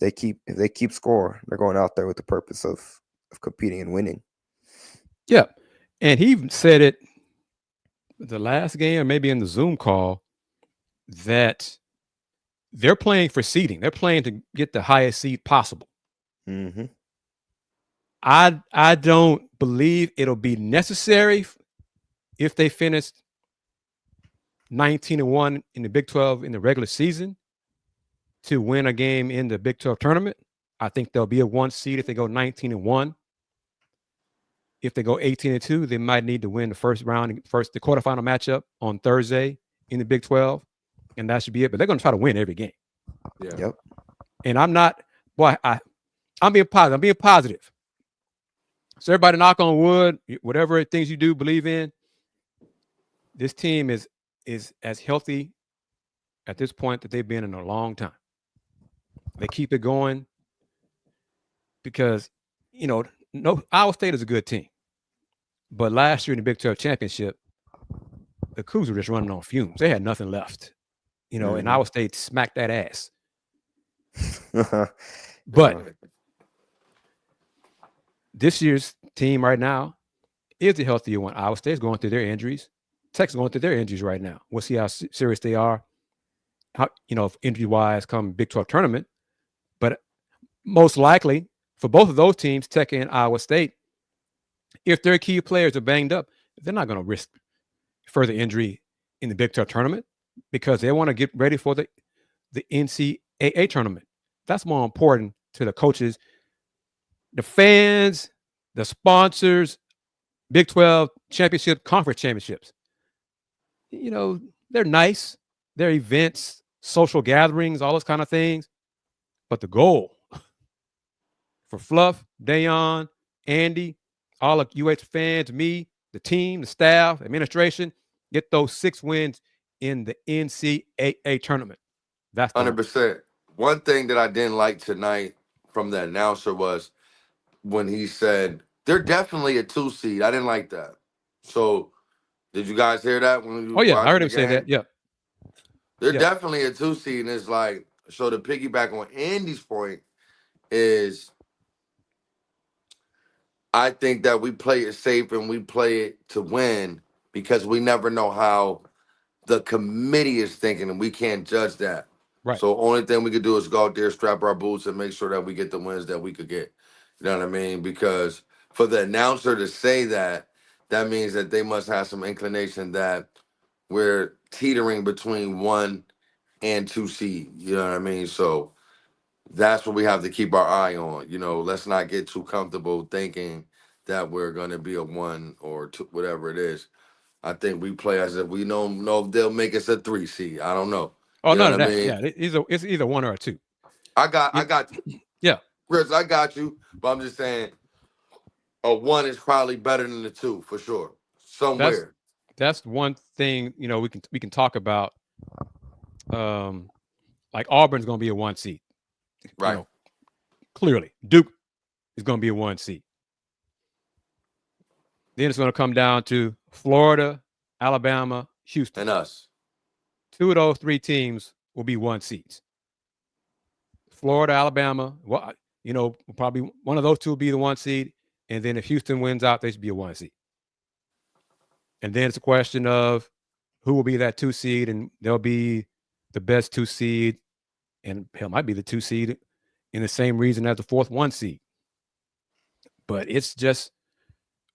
if they keep score, they're going out there with the purpose of competing and winning. Yeah. And he even said it the last game, or maybe in the Zoom call, that they're playing for seeding. They're playing to get the highest seed possible. Mm-hmm. I don't believe it'll be necessary if they finish 19-1 in the Big 12 in the regular season to win a game in the Big 12 tournament. I think there'll be a 1 seed if they go 19-1. If they go 18-2, they might need to win the first round, the quarterfinal matchup on Thursday in the Big 12, and that should be it. But they're going to try to win every game. Yeah. Yep. And I'm being positive. I'm being positive. So everybody, knock on wood, whatever things you do believe in, this team is as healthy at this point that they've been in a long time. They keep it going because, Iowa State is a good team. But last year in the Big 12 championship, the Cougs were just running on fumes. They had nothing left, and Iowa State smacked that ass. But this year's team right now is the healthier one. Iowa State's going through their injuries. Texas is going through their injuries right now. We'll see how serious they are, injury-wise come Big 12 tournament. But most likely for both of those teams, Tech and Iowa State, if their key players are banged up, they're not going to risk further injury in the Big 12 tournament because they want to get ready for the NCAA tournament. That's more important to the coaches, the fans, the sponsors, Big 12 championship, conference championships. They're nice. They're events, social gatherings, all those kind of things. But the goal for Fluff, Dayon, Andy, all of UH fans, me, the team, the staff, administration, get those 6 wins in the NCAA tournament. That's 100%. One thing that I didn't like tonight from the announcer was when he said they're definitely a 2 seed. I didn't like that. So did you guys hear that when you? Oh yeah, I heard him say that. Yeah, they're definitely a 2 seed, and it's like, so to piggyback on Andy's point is, I think that we play it safe and we play it to win because we never know how the committee is thinking, and we can't judge that. Right. So only thing we could do is go out there, strap our boots, and make sure that we get the wins that we could get. You know what I mean? Because for the announcer to say that, that means that they must have some inclination that we're teetering between 1 and 2 seed. You know what I mean? So that's what we have to keep our eye on. Let's not get too comfortable thinking that we're going to be a 1 or 2, whatever it is. I think we play as if we don't know if they'll make us a 3 seed. I don't know. Oh, you know none of what that. I mean? Yeah, it's either 1 or a 2. I got you. Yeah. Chris, I got you. But I'm just saying a 1 is probably better than a 2 for sure. Somewhere. That's one thing, we can talk about. Like Auburn's going to be a 1 seed. Right. Clearly. Duke is going to be a 1 seed. Then it's going to come down to Florida, Alabama, Houston. And us. 2 of those 3 teams will be 1 seeds. Florida, Alabama, probably one of those 2 will be the 1 seed. And then if Houston wins out, they should be a 1 seed. And then it's a question of who will be that 2 seed, and they'll be the best 2 seed, and hell, might be the 2 seed in the same region as the 4th 1 seed. But it's just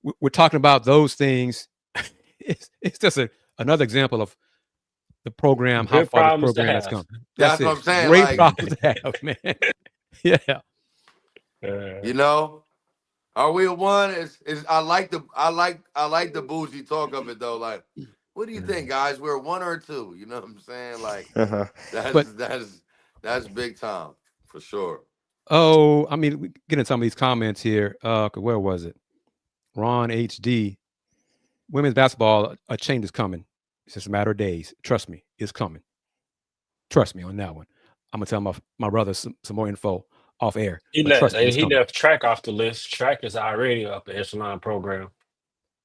we're talking about those things. It's just another example of the program, how Good far this problems to program has have. come. That's That's what it. I'm saying. Great Like, problems to have, man. Yeah. you know, are we a one? Is I like the bougie talk of it though. Like, what do you think, guys? We're a 1 or a 2. You know what I'm saying? Like, But that's big time for sure. I mean, we get into some of these comments here. Where was it? Ron HD. Women's basketball, a change is coming. It's just a matter of days. Trust me, it's coming. Trust me on that one. I'm gonna tell my brother some more info off air. He But trust me, it's coming. left track off the list. Track is already up the echelon program.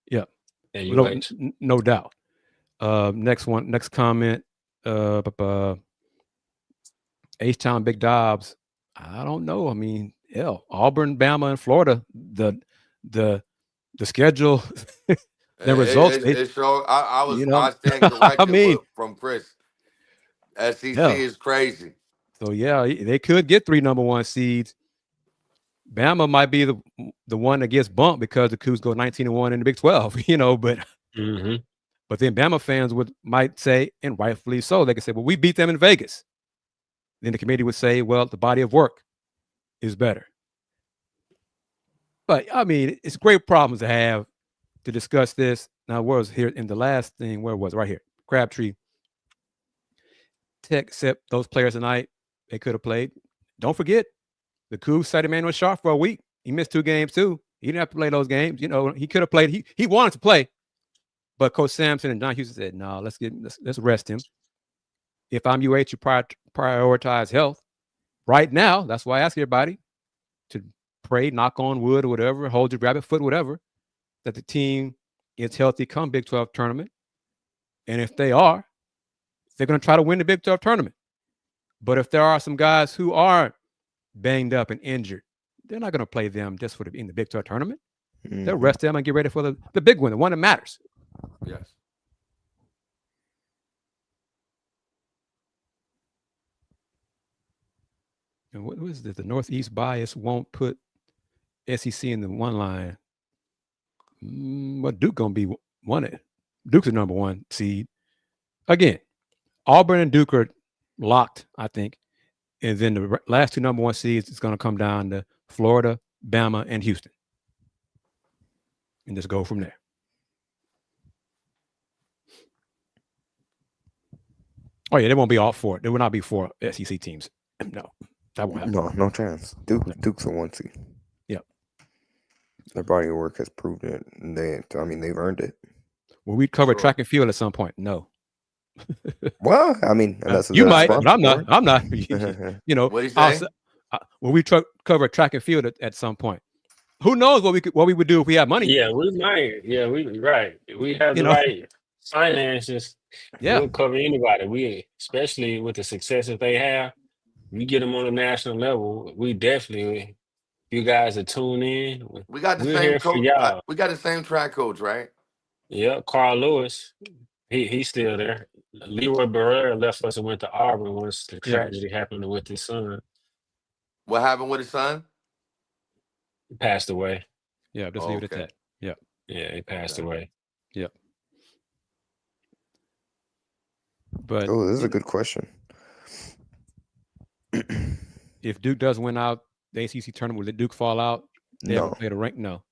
Yeah, And no doubt. Next comment. H-Town Big Dobbs. I don't know. I mean, hell, Auburn, Bama, and Florida. The schedule, the results. It showed. I stand corrected from Kris. SEC is crazy. So yeah, they could get 3 number 1 seeds. Bama might be the one that gets bumped because the Cougs go 19-1 in the Big 12. But but then Bama fans might say, and rightfully so, they could say, well, we beat them in Vegas. Then the committee would say, well, the body of work is better. But I mean, it's great problems to have to discuss this. Now, where was here in the last thing? Where was it? Right here? Crabtree. Tech, except those players tonight, they could have played. Don't forget, the Cougs sat Emmanuel Sharp for a week. He missed 2 games too. He didn't have to play those games. He could have played. He wanted to play, but Coach Sampson and John Houston said, "No, let's rest him." If I'm UH, you prioritize health right now. That's why I ask everybody to pray, knock on wood or whatever, hold your rabbit foot, whatever, that the team is healthy come Big 12 tournament. And if they are, they're going to try to win the Big 12 tournament. But if there are some guys who are banged up and injured, they're not going to play them just in the Big 12 tournament. They'll rest them and get ready for the big one, the one that matters. Yes. And what was this? The Northeast bias won't put SEC in the one line. But Duke going to be one. Duke's the number 1 seed. Again, Auburn and Duke are locked, I think. And then the last 2 number 1 seeds is going to come down to Florida, Bama, and Houston. And just go from there. Oh, yeah, they won't be all 4. There will not be 4 SEC teams. No, that won't happen. No chance. Duke's a 1 seed. Yep. Their body of work has proved it. They've earned it. Will we cover track and field at some point? No. Well, I mean, you might, but I'm not. I'm not. What do you say? Will we cover track and field at some point? Who knows what we would do if we had money? Yeah, we might. Yeah, right. We have the right finances. Yeah, we'll cover anybody. We, especially with the success that they have, we get them on a national level. We definitely. You guys are tuned in. We got the We're same here for coach. y'all. We got the same track coach, right? Yeah, Carl Lewis. He's still there. Leroy Barrera left us and went to Auburn once the tragedy happened with his son. What happened with his son? He passed away. Yeah, just leave it at that. Yeah. Yeah, he passed away. Yeah. But this is a good question. If Duke does win out the ACC tournament, will Duke fall out? They haven't played a rank? No.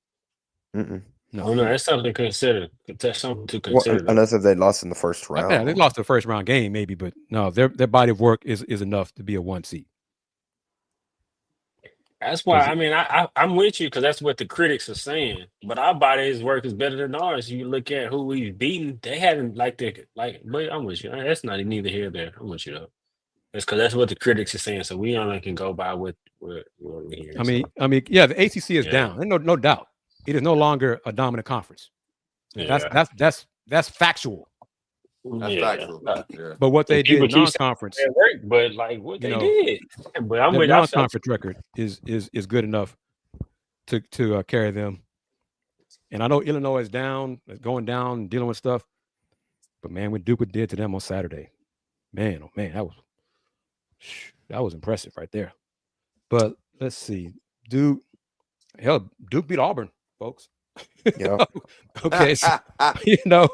No, that's something to consider. That's something to consider. Unless if they lost in the first round. Yeah, they lost the first round game, maybe, but no, their body of work is enough to be a 1 seed. That's why I'm with you because that's what the critics are saying. But our body's work is better than ours. You look at who we've beaten; they haven't but I'm with you. That's not neither here nor there. I'm with you though. That's because that's what the critics are saying. So we only can go by what we're hearing. Yeah, the ACC is down. No doubt. It is no longer a dominant conference. Yeah. That's factual. That's factual. Yeah. But what they did in non-conference, but what they did, but I'm with non-conference record is good enough to carry them. And I know Illinois is going down, dealing with stuff. But man, what Duke did to them on Saturday, man, oh man, that was impressive right there. But let's see, Duke Hell, Duke beat Auburn, folks. Yeah. Okay, so,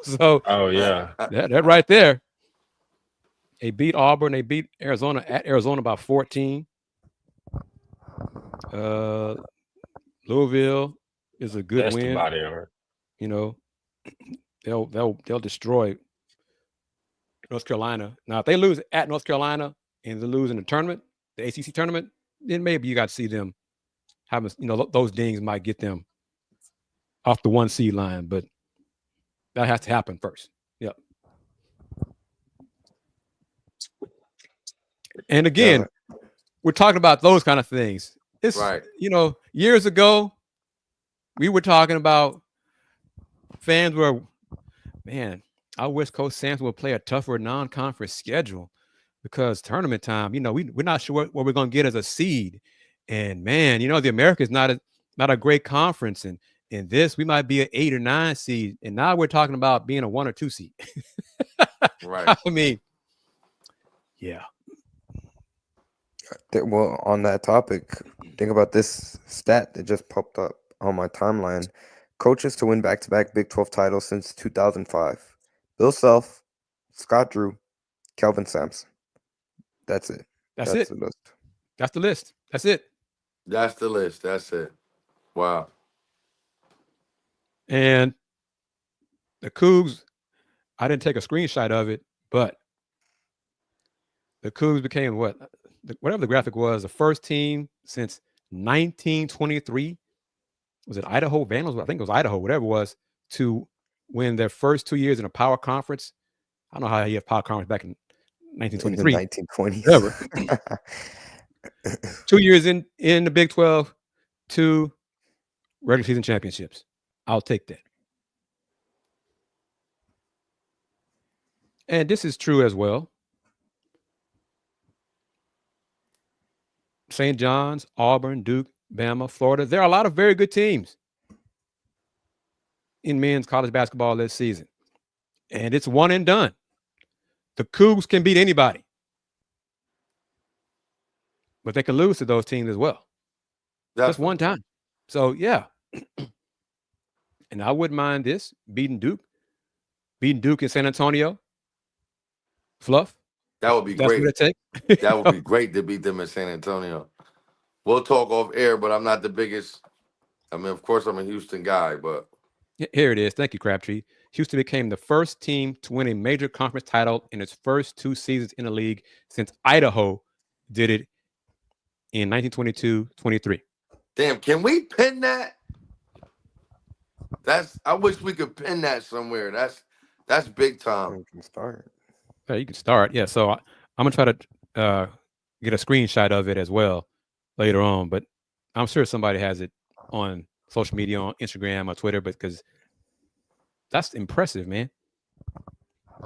so Oh yeah. that right there. They beat Auburn. They beat Arizona at Arizona by 14. Louisville is a good That's the win. body of her. They'll destroy North Carolina. Now, if they lose at North Carolina and they lose in the tournament, the ACC tournament, then maybe you got to see them having, those dings might get them off the 1 seed line, but that has to happen first. Yep. And again, we're talking about those kind of things. It's Right. Years ago, we were talking about fans were, man, our West Coast Samson will play a tougher non-conference schedule because tournament time, we're not sure what we're going to get as a seed. And man, the America's not a great conference. And in this, we might be an 8 or 9 seed. And now we're talking about being a 1 or 2 seed. Right. I mean, yeah. Well, on that topic, think about this stat that just popped up on my timeline. Coaches to win back-to-back Big 12 titles since 2005. Bill Self, Scott Drew, Kelvin Sampson. That's it. That's it. The list. That's the list. That's it. That's the list. That's it. Wow. And the Cougs, I didn't take a screenshot of it, but the Cougs became whatever the graphic was, the first team since 1923. Was it Idaho Vandals? I think it was Idaho, whatever it was, to win their first 2 years in a power conference. I don't know how you have power conference back in 1923. In the 1920s. Whatever. 2 years in the Big 12, 2 regular season championships. I'll take that. And this is true as well. St. John's, Auburn, Duke, Bama, Florida. There are a lot of very good teams in men's college basketball this season. And it's one and done. The Cougs can beat anybody. But they can lose to those teams as well. Just one time. So, yeah. And I wouldn't mind this, beating Duke in San Antonio. Fluff. That would be That's great. what it takes. That would be great to beat them in San Antonio. We'll talk off air, but I'm not the biggest. I mean, of course, I'm a Houston guy, but. Here it is. Thank you, Crabtree. Houston became the first team to win a major conference title in its first 2 seasons in the league since Idaho did it in 1922-23. Damn, can we pin that? I wish we could pin that somewhere. That's big time. You can start. Yeah, you can start. Yeah, so I'm going to try to get a screenshot of it as well later on, but I'm sure somebody has it on social media, on Instagram or Twitter, because that's impressive, man.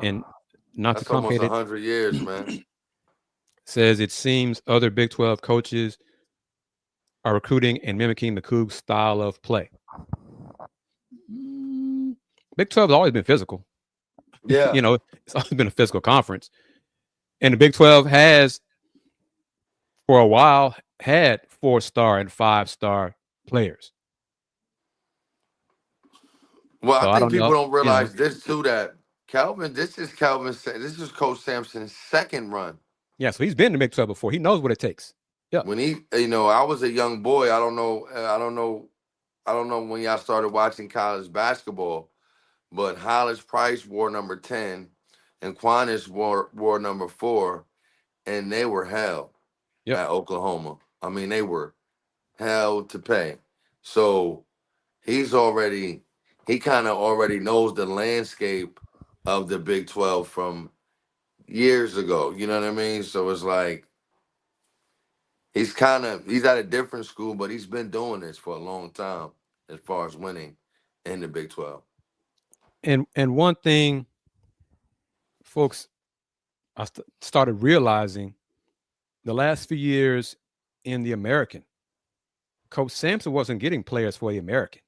And not That's to complicate almost it. 100 years, man. Says it seems other Big 12 coaches are recruiting and mimicking the Cougs style of play. Big 12 has always been physical. Yeah. It's always been a physical conference. And the Big 12 has, for a while, had 4-star and 5-star players. Well, So I think people don't realize know. this too, that this is Coach Sampson's second run. Yeah, so he's been in the Big 12 before. He knows what it takes. Yeah. When I was a young boy. I don't know when y'all started watching college basketball, but Hollis Price wore number 10 and Quanis wore number 4, and they were hell at Oklahoma. I mean, they were hell to pay. So he kind of already knows the landscape of the Big 12 from years ago. You know what I mean? So it's like he's at a different school, but he's been doing this for a long time as far as winning in the Big 12. And one thing, folks, I started realizing the last few years in the American, Coach Sampson wasn't getting players for the American.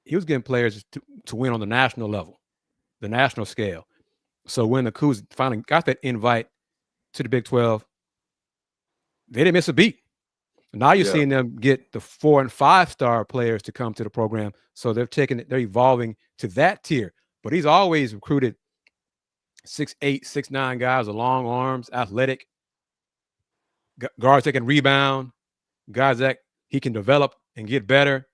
He was getting players to win on the national level, the national scale. So when the Cougs finally got that invite to the Big 12, they didn't miss a beat. Now you're Yeah. seeing them get the 4- and 5-star players to come to the program. So they're evolving to that tier. But he's always recruited 6'8", 6'9" guys with long arms, athletic, guards that can rebound, guys that he can develop and get better.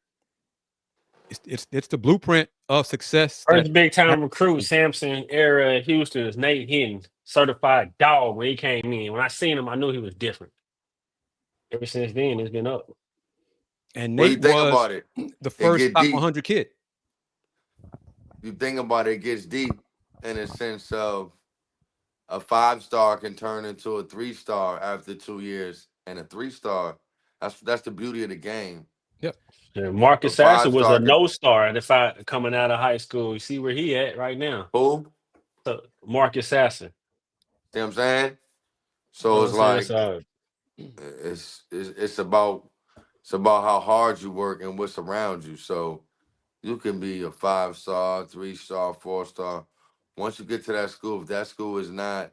It's the blueprint of success. First big time recruit, Samson era at Houston is Nate Hinton, certified dog when he came in. When I seen him, I knew he was different. Ever since then, it's been up. And What do you Nate think was about it? the first top deep. 100 kid. You think about it, it gets deep in a sense of a 5-star can turn into a 3-star after 2 years, and a 3-star. That's the beauty of the game. Yep. Yeah, Marcus A Sasser was a 5-star no-star coming out of high school. You see where he at right now. Who? So Marcus Sasser. See what I'm saying? So You know it's what I'm like saying? it's about how hard you work and what's around you. So you can be a 5-star, 3-star, 4-star. Once you get to that school, if that school is not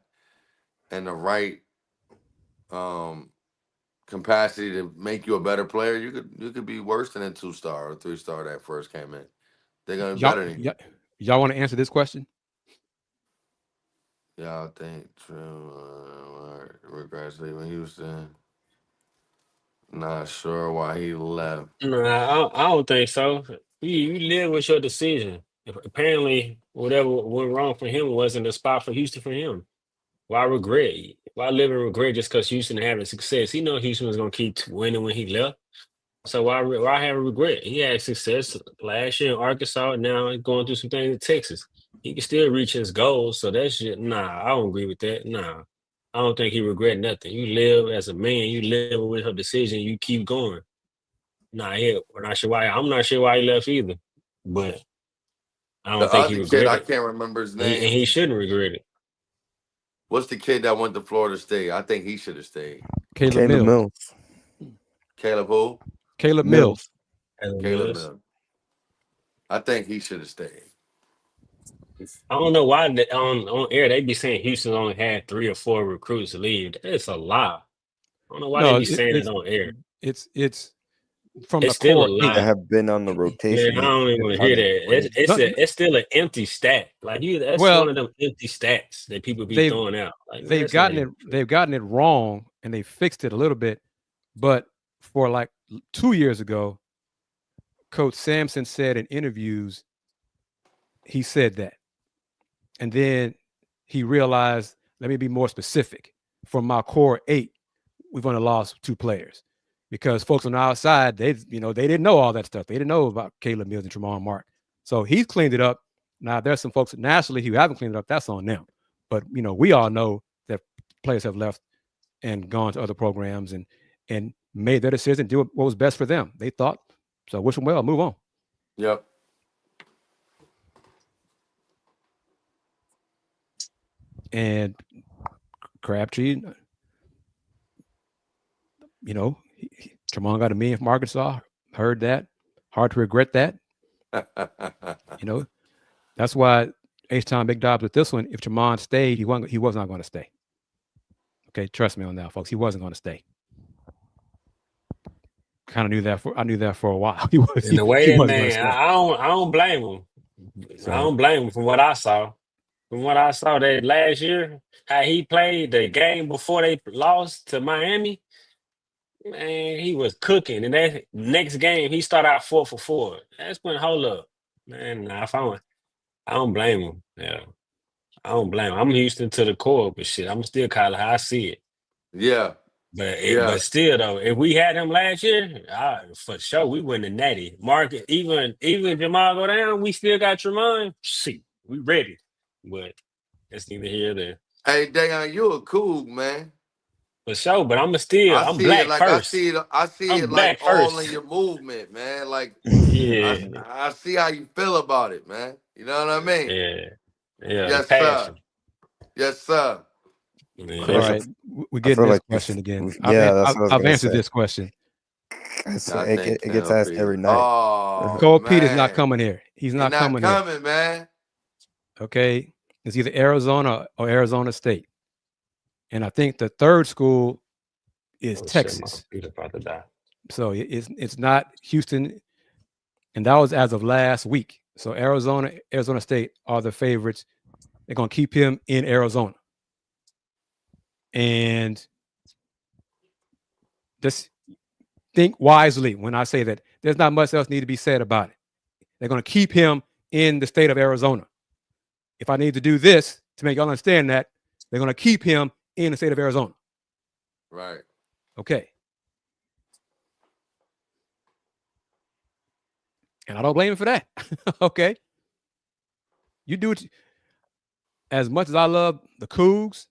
in the right capacity to make you a better player, you could be worse than a 2-star or 3-star that first came in. They're gonna be better than you. Y'all want to answer this question? Y'all think true regrets leaving Houston? Not sure why he left. No, I don't think so. You live with your decision. Apparently, whatever went wrong for him wasn't a spot for Houston for him. Why regret? Why live in regret just because Houston having success? He know Houston was gonna keep winning when he left. So why have a regret? He had success last year in Arkansas. Now he's going through some things in Texas. He can still reach his goals. So that shit, I don't agree with that. Nah, I don't think he regret nothing. You live as a man. You live with her decision. You keep going. We're not sure why. I'm not sure why he left either. But I don't The think he other kid, I regretted it. can't remember his And name. he shouldn't regret it. What's the kid that went to Florida State? I think he should have stayed. Caleb Mills. Caleb who? Caleb Mills. Caleb Mills. I think he should have stayed. I don't know why on air they be saying Houston only had 3 or 4 recruits to leave. It's a lie. I don't know why they be saying it on air. It's from It's the still core a lie. That have been on the rotation. Man, I don't even hear that. It's still an empty stat. Like that's one of them empty stats that people be throwing out. Like, they've gotten it wrong and they fixed it a little bit. But for like 2 years ago, Coach Sampson said in interviews, he said that. And then he realized, let me be more specific. From my core 8, we've only lost 2 players. Because folks on the outside, they didn't know all that stuff. They didn't know about Caleb Mills and Tremont Mark. So he's cleaned it up. Now there's some folks nationally who haven't cleaned it up. That's on them. But we all know that players have left and gone to other programs and made their decision, do what was best for them. They thought. So wish them well. Move on. Yep. And Crabtree, Tremont got a million from Arkansas. Heard that. Hard to regret that. That's why H-Town Big Dobbs with this one. If Tremont stayed, he was not going to stay. Okay, trust me on that, folks. He wasn't going to stay. Kind of knew that I knew that for a while. I don't blame him. I don't blame him from what I saw. From what I saw that last year, how he played the game before they lost to Miami, man, he was cooking. And that next game, he started out 4 for 4. That's when, hold up. Man, I don't blame him. Yeah. I don't blame him. I'm Houston to the core, but shit, I'm still calling how I see it. Yeah. But still, though, if we had him last year, for sure, we win the natty. Mark, even Jamal go down, we still got Tremont. Shit, we ready. But it's neither here nor there. Hey, Dayon, you a Coug, man. For sure, but I'm black first. I see it like all in your movement, man. Like, yeah, I see how you feel about it, man. You know what I mean? Yeah. Yes, passion. sir. Yes, sir. Yeah. All right, we're getting this question again. I've answered this question. It gets asked every night. Oh, Cole Pete is not coming here. He's not coming here, man. Okay, it's either Arizona or Arizona State, and I think the third school is Oh, shit, my Texas. computer about to die. So it's not Houston, and that was as of last week. So Arizona State are the favorites. They're going to keep him in Arizona. And just think wisely when I say that. There's not much else need to be said about it. They're going to keep him in the state of Arizona. If I need to do this to make y'all understand that, they're going to keep him in the state of Arizona. Right. Okay. And I don't blame him for that. Okay. You do it. As much as I love the Cougs,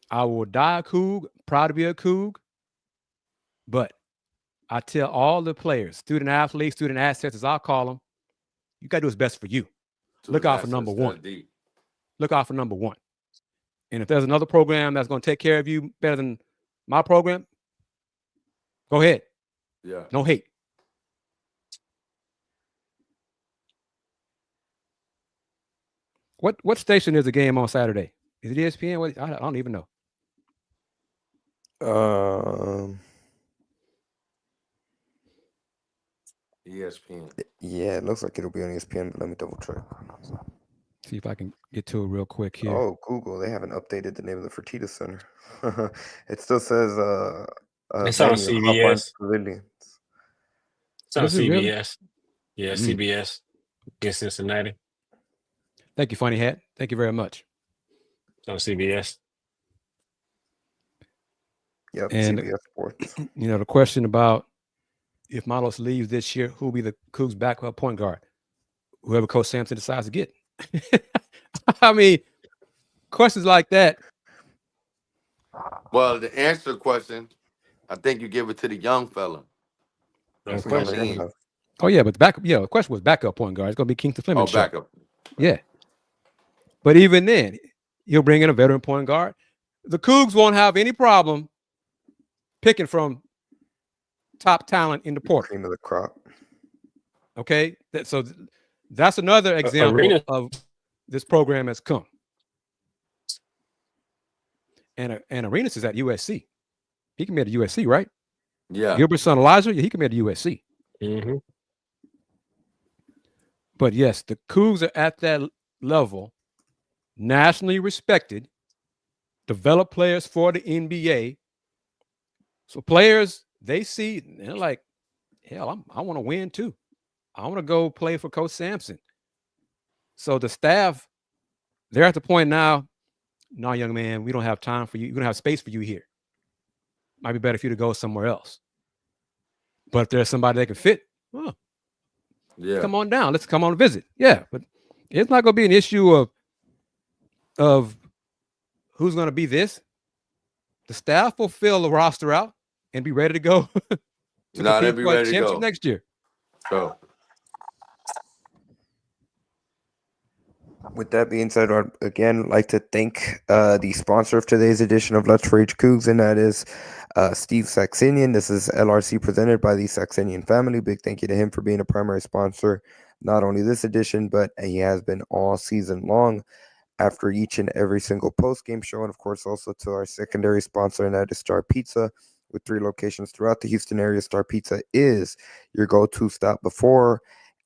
I will die a Coug, proud to be a Coug. But I tell all the players, student athletes, student assets, as I call them, you got to do what's best for you. Look out for number one. Look out for number one. And if there's another program that's going to take care of you better than my program, go ahead. Yeah. No hate. What station is the game on Saturday? Is it ESPN? I don't even know. ESPN. Yeah, it looks like it'll be on ESPN, but let me double check. See if I can get to it real quick here. Oh, Google, they haven't updated the name of the Fertitta Center. It still says It's on venue, Hawthorne CBS. Pavilion. It's on Is it really? CBS. Yeah, CBS against Cincinnati. Thank you, Funny Hat. Thank you very much. It's on CBS. Yep, And CBS Sports. you know, the question about if Malos leaves this year, who will be the Cougs' backup point guard? Whoever Coach Sampson decides to get. I mean, questions like that. Well, to answer the question, I think you give it to the young fella. That's Coming coming in. in. Oh, yeah, but the backup, the question was backup point guard. It's going to be Kingston Fleming. Oh, backup. Yeah. But even then, you'll bring in a veteran point guard. The Cougs won't have any problem picking from top talent in the portal. Cream of the crop. Okay. So that's another example of this program has come. And Arenas is at USC. He can be at USC, right? Yeah. Gilbert's son Elijah, he can be at USC. Mm-hmm. But yes, the Cougs are at that level, nationally respected, develop players for the NBA. So players, they see, they're like, hell, I want to win too. I want to go play for Coach Sampson. So the staff, they're at the point now, no, young man, we don't have time for you. We don't have space for you here. Might be better for you to go somewhere else. But if there's somebody that can fit, Yeah. come on down. Let's come on and visit. Yeah, but it's not going to be an issue of who's going to be this. The staff will fill the roster out and be ready to go to They'll be ready to go next year. So, With that being said, I'd again like to thank the sponsor of today's edition of Let's Rage Coogs, and that is Steve Saxenian. This is LRC presented by the Saxenian Family. Big thank you to him for being a primary sponsor, not only this edition, but he has been all season long after each and every single post-game show. And, of course, also to our secondary sponsor, and that is Star Pizza. With 3 locations throughout the Houston area, Star Pizza is your go-to stop before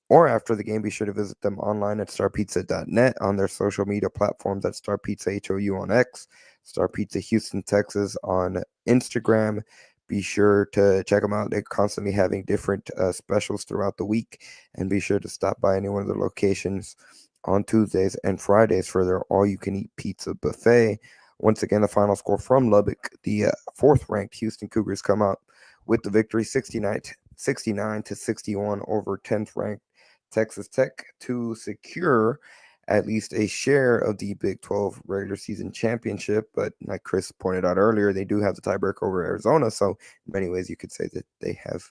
or after the game. Be sure to visit them online at starpizza.net, on their social media platforms at Star Pizza HOU on X, Star Pizza Houston, Texas on Instagram. Be sure to check them out. They're constantly having different specials throughout the week, and be sure to stop by any one of the locations on Tuesdays and Fridays for their all-you-can-eat pizza buffet. Once again, the final score from Lubbock, the 4th-ranked Houston Cougars come out with the victory, 69-61 over 10th-ranked Texas Tech, to secure at least a share of the Big 12 regular season championship. But like Kris pointed out earlier, they do have the tiebreaker over Arizona. So in many ways, you could say that they have,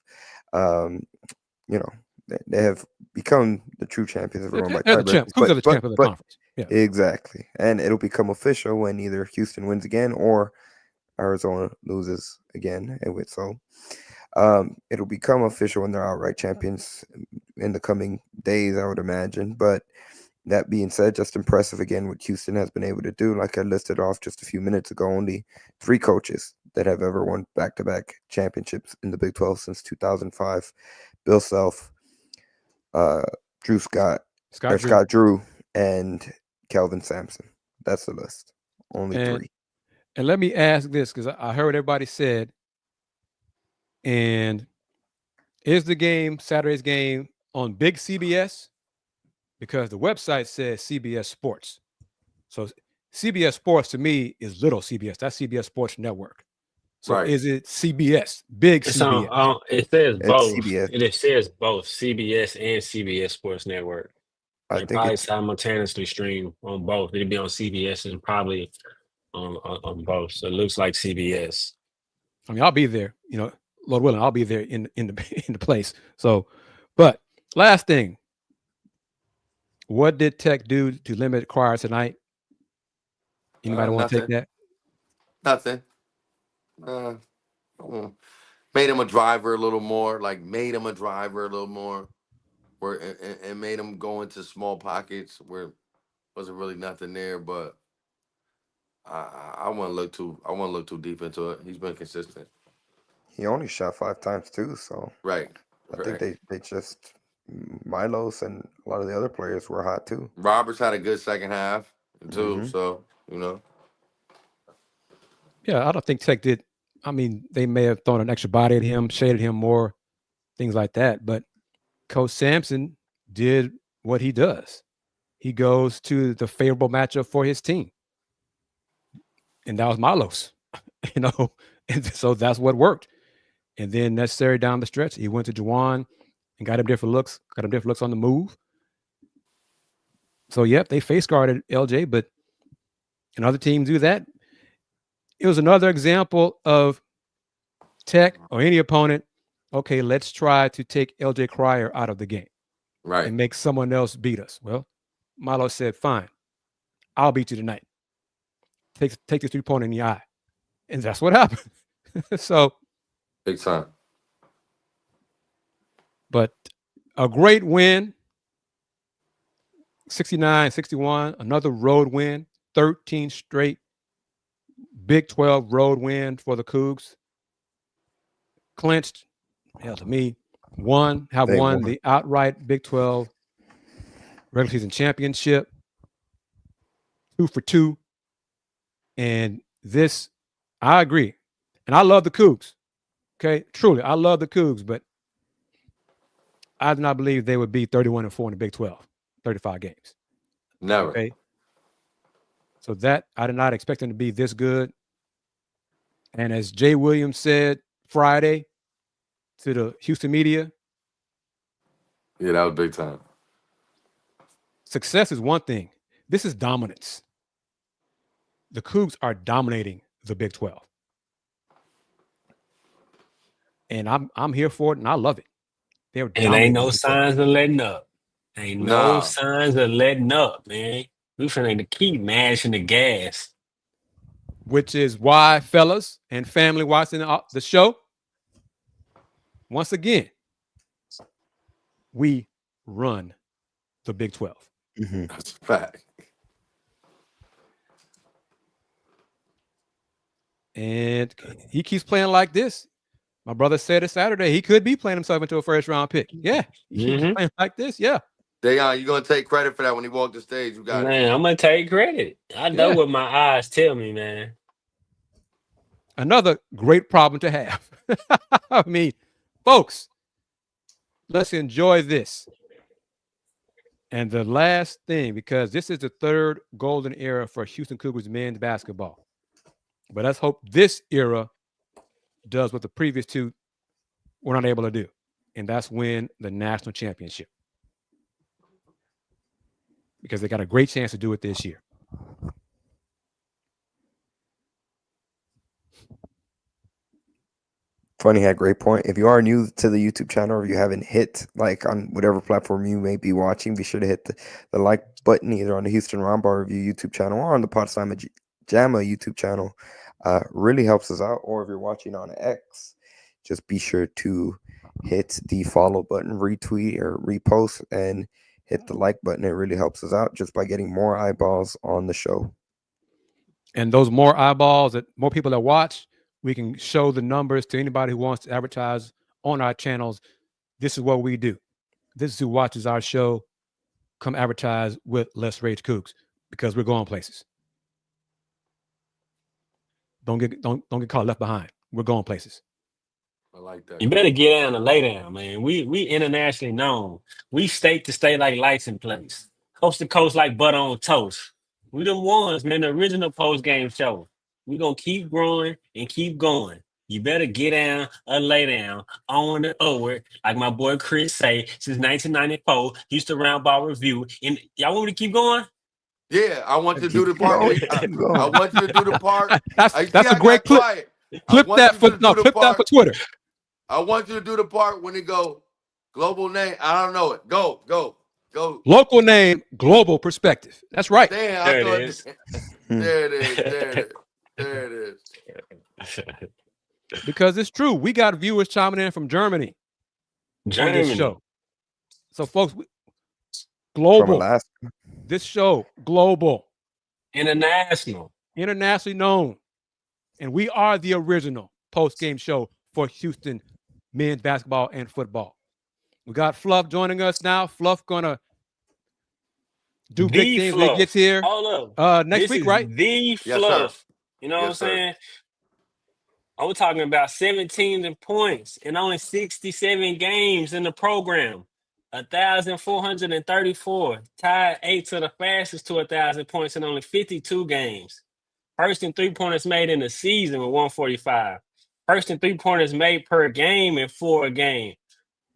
they have become the true champions of their own by tiebreaker. Cougs are the champion of the conference. Yeah. Exactly. And it'll become official when either Houston wins again or Arizona loses again. And so it'll become official when they're outright champions in the coming days, I would imagine. But that being said, just impressive again what Houston has been able to do. Like I listed off just a few minutes ago, only 3 coaches that have ever won back-to-back championships in the Big 12 since 2005. Bill Self, Drew Scott, Scott Drew, and Kelvin Sampson. That's the list. Only 3. And let me ask this, because I heard everybody said, and is the game, Saturday's game, on big CBS? Because the website says CBS Sports. So CBS Sports to me is little CBS. That's CBS Sports Network. So is it CBS? Big CBS? It says both. CBS. It says both CBS and CBS Sports Network. They probably simultaneously stream on both. It'd be on CBS and probably on both. So it looks like CBS. I mean, I'll be there. You know, Lord willing, I'll be there in the place. So, but last thing, what did Tech do to limit Crier tonight? Anybody want to take that? Nothing. Made him a driver a little more. And made him go into small pockets where wasn't really nothing there. But I wouldn't look too deep into it. He's been consistent. He only shot 5 times too, so right. I think they just Milos and a lot of the other players were hot too. Roberts had a good second half too, so you know. Yeah, I don't think Tech did. I mean, they may have thrown an extra body at him, shaded him more, things like that. But Coach Sampson did what he does. He goes to the favorable matchup for his team. And that was Milos, you know. And so that's what worked. And then necessary down the stretch, he went to Juwan and got him different looks on the move. So, yep, they face guarded LJ, but and other teams do that. It was another example of Tech or any opponent, okay, let's try to take LJ Crier out of the game. Right. And make someone else beat us. Well, Milo said, fine, I'll beat you tonight. Take this 3-pointer in the eye. And that's what happened. So big time. But a great win. 69-61, another road win, 13 straight Big 12 road win for the Cougs. Clinched, hell to me, won the outright Big 12 regular season championship. 2 for 2. And this, I agree. And I love the Cougs. Okay, truly, I love the Cougs, but I do not believe they would be 31-4 in the Big 12, 35 games. Never. Okay. So that I did not expect them to be this good. And as Jay Williams said Friday to the Houston media, yeah, that was big time. Success is one thing. This is dominance. The Cougs are dominating the Big 12. And I'm here for it, and I love it. And ain't no signs of letting up. Ain't no signs of letting up, man. We finna keep mashing the gas. Which is why, fellas and family watching the show, once again, we run the Big 12. Mm-hmm. That's a fact. And he keeps playing like this. My brother said it Saturday. He could be playing himself into a first-round pick. Yeah, he keeps playing like this. Yeah. Dayon, you're going to take credit for that when he walked the stage. You got it. I'm going to take credit. I know what my eyes tell me, man. Another great problem to have. I mean, folks, let's enjoy this. And the last thing, because this is the third golden era for Houston Cougars men's basketball. But let's hope this era does what the previous two were not able to do. And that's win the national championship. Because they got a great chance to do it this year. Funny had a great point. If you are new to the YouTube channel, or if you haven't hit like on whatever platform you may be watching, be sure to hit the like button either on the Houston Roundball Review YouTube channel or on the Potsdam Jamma YouTube channel. Really helps us out. Or if you're watching on X, just be sure to hit the follow button, retweet or repost, and hit the like button. It really helps us out just by getting more eyeballs on the show. And those more eyeballs, that more people that watch, We can show the numbers to anybody who wants to advertise on our channels. This is what we do. This is who watches our show. Come advertise with Let's Rage Coogs because we're going places. Don't get caught left behind. We're going places. I like that. You better get down and lay down, man. We internationally known. We state to state like lights in place. Coast to coast like butter on toast. We the ones, man, the original post-game show. We gonna keep growing and keep going. You better get down or lay down, on and over, like my boy Kris say, since 1994, Houston Roundball Review. And y'all want me to keep going? Yeah, I want you to do the part. I want you to do the part. That's a great clip. Quiet. Clip that for Twitter. I want you to do the part when it go global name. I don't know it. Go. Local name, global perspective. That's right. Damn, There it is. There it is. Because it's true. We got viewers chiming in from Germany. On this show. So, folks, global. This show, global. Internationally known. And we are the original post-game show for Houston men's basketball and football. We got Fluff joining us now. Fluff gonna do big things when he gets here. Next week, right? The Fluff. You know what I'm saying? I was talking about 17 points and only 67 games in the program. 1,434. Tied 8 to the fastest to 1,000 points in only 52 games. First in 3-pointers made in the season with 145. First in 3-pointers made per game in 4 a game.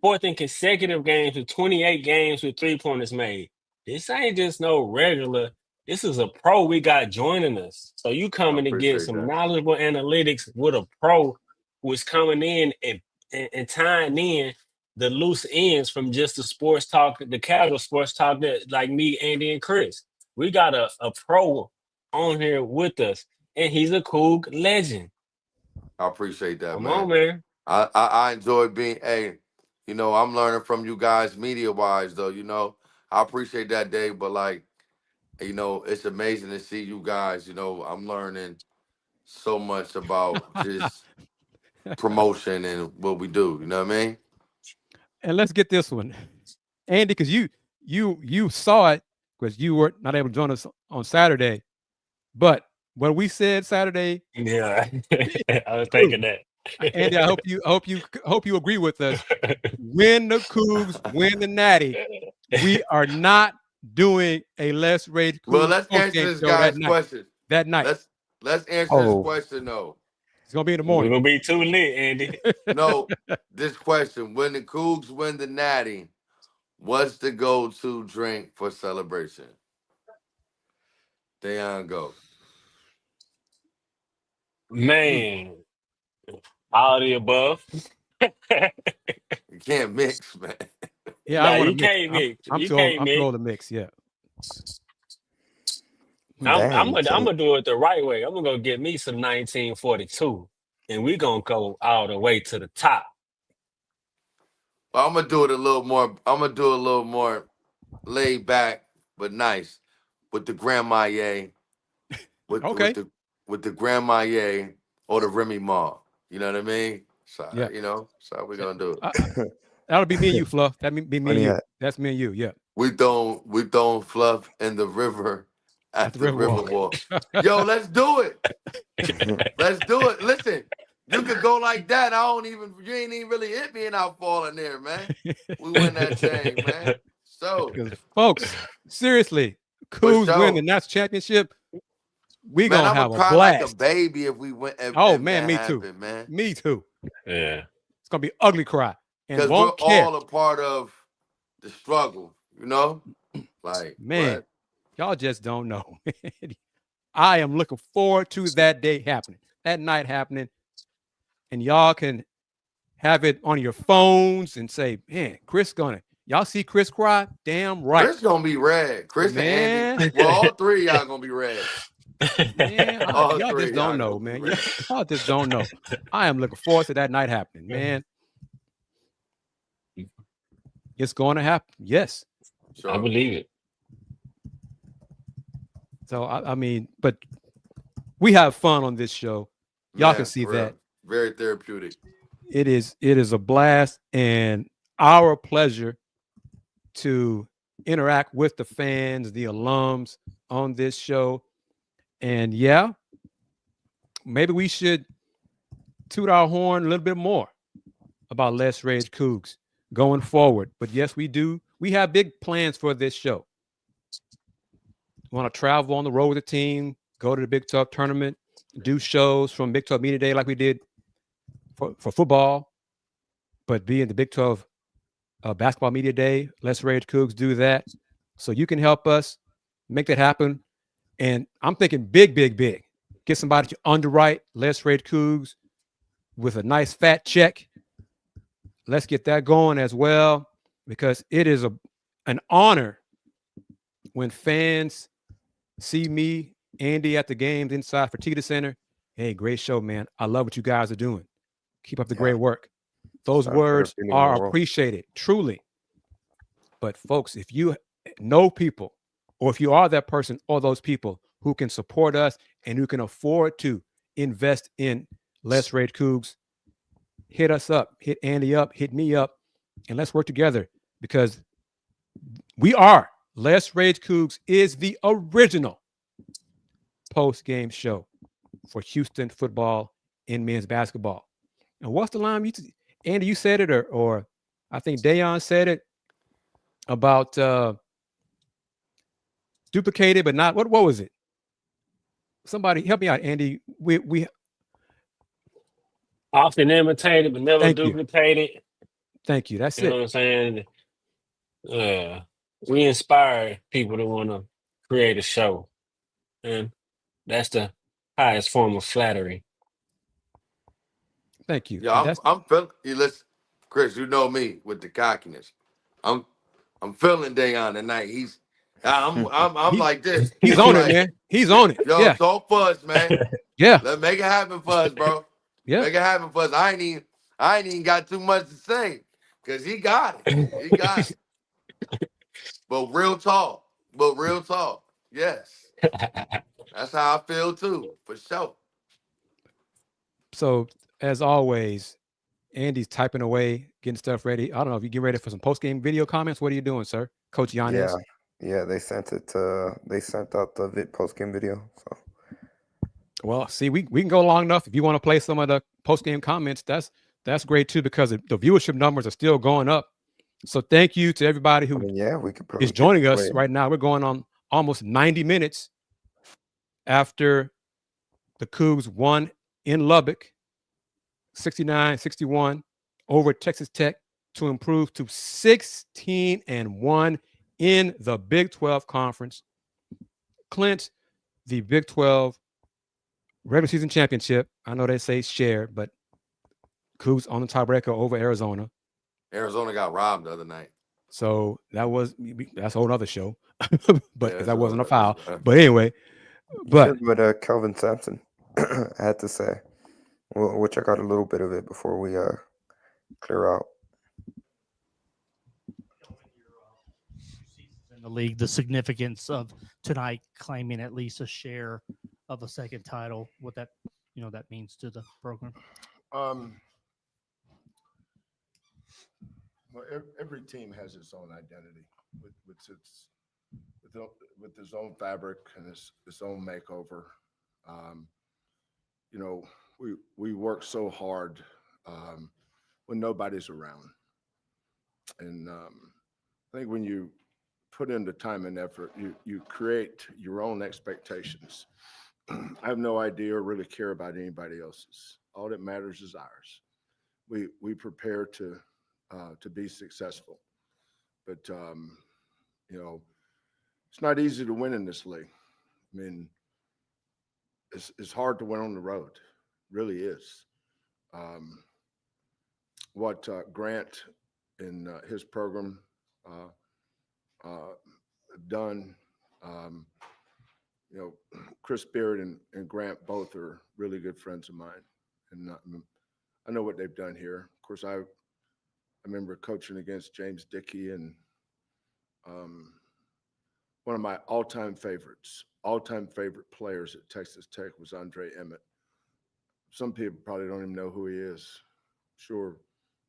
Fourth in consecutive games with 28 games with 3-pointers made. This ain't just no regular. This is a pro we got joining us. So you coming to get some knowledgeable analytics with a pro who's coming in and tying in the loose ends from just the sports talk, the casual sports talk that like me, Andy, and Kris. We got a pro on here with us, and he's a Coug legend. I appreciate that, Come man. on, man. I enjoy being I'm learning from you guys media-wise, though, I appreciate that, Dave, but it's amazing to see you guys, I'm learning so much about just promotion and what we do, you know what I mean? And let's get this one. Andy, because you saw it because you were not able to join us on Saturday. But what we said Saturday, yeah, I was thinking that. Andy, I hope you agree with us. When the Cougs win the Natty, we are not doing a Let's Rage Cougs. Well, let's answer this guy's question that night. Let's answer this question though. It's gonna be in the morning. We're gonna be too lit, Andy. No, this question: when the Cougs win the Natty, what's the go-to drink for celebration? Dayon, go. Man, all of the above. You can't mix, man. Yeah, you can't mix. I'm throwing the mix. Yeah. I'm gonna do it the right way. I'm gonna go get me some 1942, and we're gonna go all the way to the top. Well, I'm gonna do it a little more. I'm gonna do a little more laid back, but nice with the Grand Marnier. With the Grand Marnier or the Remy Ma. You know what I mean? So so we're gonna do it. That'll be me and you, Fluff. That'll be me and you. That's me and you. Yeah. We throwing Fluff in the river at the river walk. Yo, let's do it. Let's do it. Listen, you could go like that. You ain't even really hit me and I'll fall in there, man. We win that thing, man. So folks, seriously, Cougs win the national championship. We gonna have a blast. Like a baby if we win. Me too. Man. Me too. Yeah. It's gonna be ugly cry. Because we're all a part of the struggle, Like, man, y'all just don't know. I am looking forward to that day happening, that night happening, and y'all can have it on your phones and say, man, Kris y'all see Kris cry? Damn right. Kris gonna be red. Kris and Andy. Well, all three of y'all gonna be red. Man, y'all just don't know, man. Y'all just don't know. I am looking forward to that night happening, man. It's going to happen. Yes. Sure. I believe it. So, I mean, but we have fun on this show. Y'all can Man, see for real. that. Very therapeutic. It is a blast and our pleasure to interact with the fans, the alums on this show. And yeah, maybe we should toot our horn a little bit more about Let's Rage Coogs going forward. But yes, we do. We have big plans for this show. We want to travel on the road with the team, go to the Big 12 tournament, do shows from Big 12 Media Day like we did for football, but be in the Big 12 Basketball Media Day. Let's Rage Coogs do that. So you can help us make that happen. And I'm thinking big, big, big. Get somebody to underwrite Let's Rage Coogs with a nice fat check. Let's get that going as well, because it is an honor when fans see me, Andy, at the games inside Fertitta Center. Hey, great show, man. I love what you guys are doing. Keep up the great work. Those words are appreciated, truly. But folks, if you know people, or if you are that person or those people who can support us and who can afford to invest in Let's Rage Coogs, hit us up, hit Andy up, hit me up, and let's work together, because we are. Let's Rage Coogs is the original post-game show for Houston football and men's basketball. And what's the line? Andy, you said it, or I think Dayon said it about duplicated but not. What was it? Somebody help me out, Andy. We Often imitated, but never duplicated. Thank you. That's You know it. what I'm saying? We inspire people to want to create a show, and that's the highest form of flattery. Thank you. Yeah, I'm feeling. Listen, Kris, you know me with the cockiness. I'm feeling Dayon tonight. I'm like this. He's I'm on like, it, man. He's on it. Yo, Yeah. talk for us, man. Yeah. Let's make it happen for us, bro. Yeah. Make it happen for us. I ain't even got too much to say, because he got it. He got it. But real talk. Yes. That's how I feel too, for sure. So as always, Andy's typing away, getting stuff ready. I don't know if you get ready for some post-game video comments. What are you doing, sir? Coach Yanez? Yeah, they sent out the post-game video. So, well, see, we can go long enough. If you want to play some of the post-game comments, that's great too, because the viewership numbers are still going up. So thank you to everybody who is joining us right now. We're going on almost 90 minutes after the Cougs won in Lubbock, 69-61 over Texas Tech to improve to 16-1 in the Big 12 Conference, clinch the Big 12 regular season championship. I know they say share, but Cougs on the tiebreaker over Arizona. Arizona got robbed the other night. So that's a whole other show, but Yeah, that wasn't a foul. But anyway, what Kelvin Sampson had to say. We'll check out a little bit of it before we clear out. In the league, the significance of tonight claiming at least a share of a second title, what that that means to the program. Well, every team has its own identity with its own fabric and its own makeover. We work so hard when nobody's around, and I think when you put in the time and effort, you create your own expectations. I have no idea or really care about anybody else's. All that matters is ours. We prepare to be successful, but it's not easy to win in this league. I mean, it's hard to win on the road, it really is. What Grant and his program done, Kris Beard and Grant both are really good friends of mine, and I know what they've done here. Of course, I remember coaching against James Dickey, and one of my all-time favorite players at Texas Tech was Andre Emmett. some people probably don't even know who he is. Sure,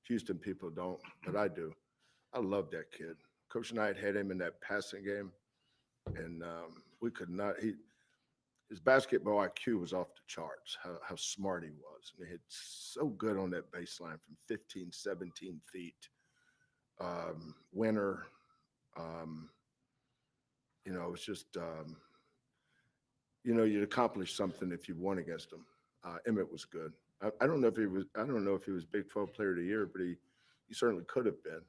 Houston people don't, but I do. I love that kid. Coach Knight had him in that passing game, and we could not. His basketball IQ was off the charts. How smart he was, and he hit so good on that baseline from 15, 17 feet. Winner. It was just, you'd accomplish something if you won against him. Emmett was good. I don't know if he was Big 12 Player of the Year, but he certainly could have been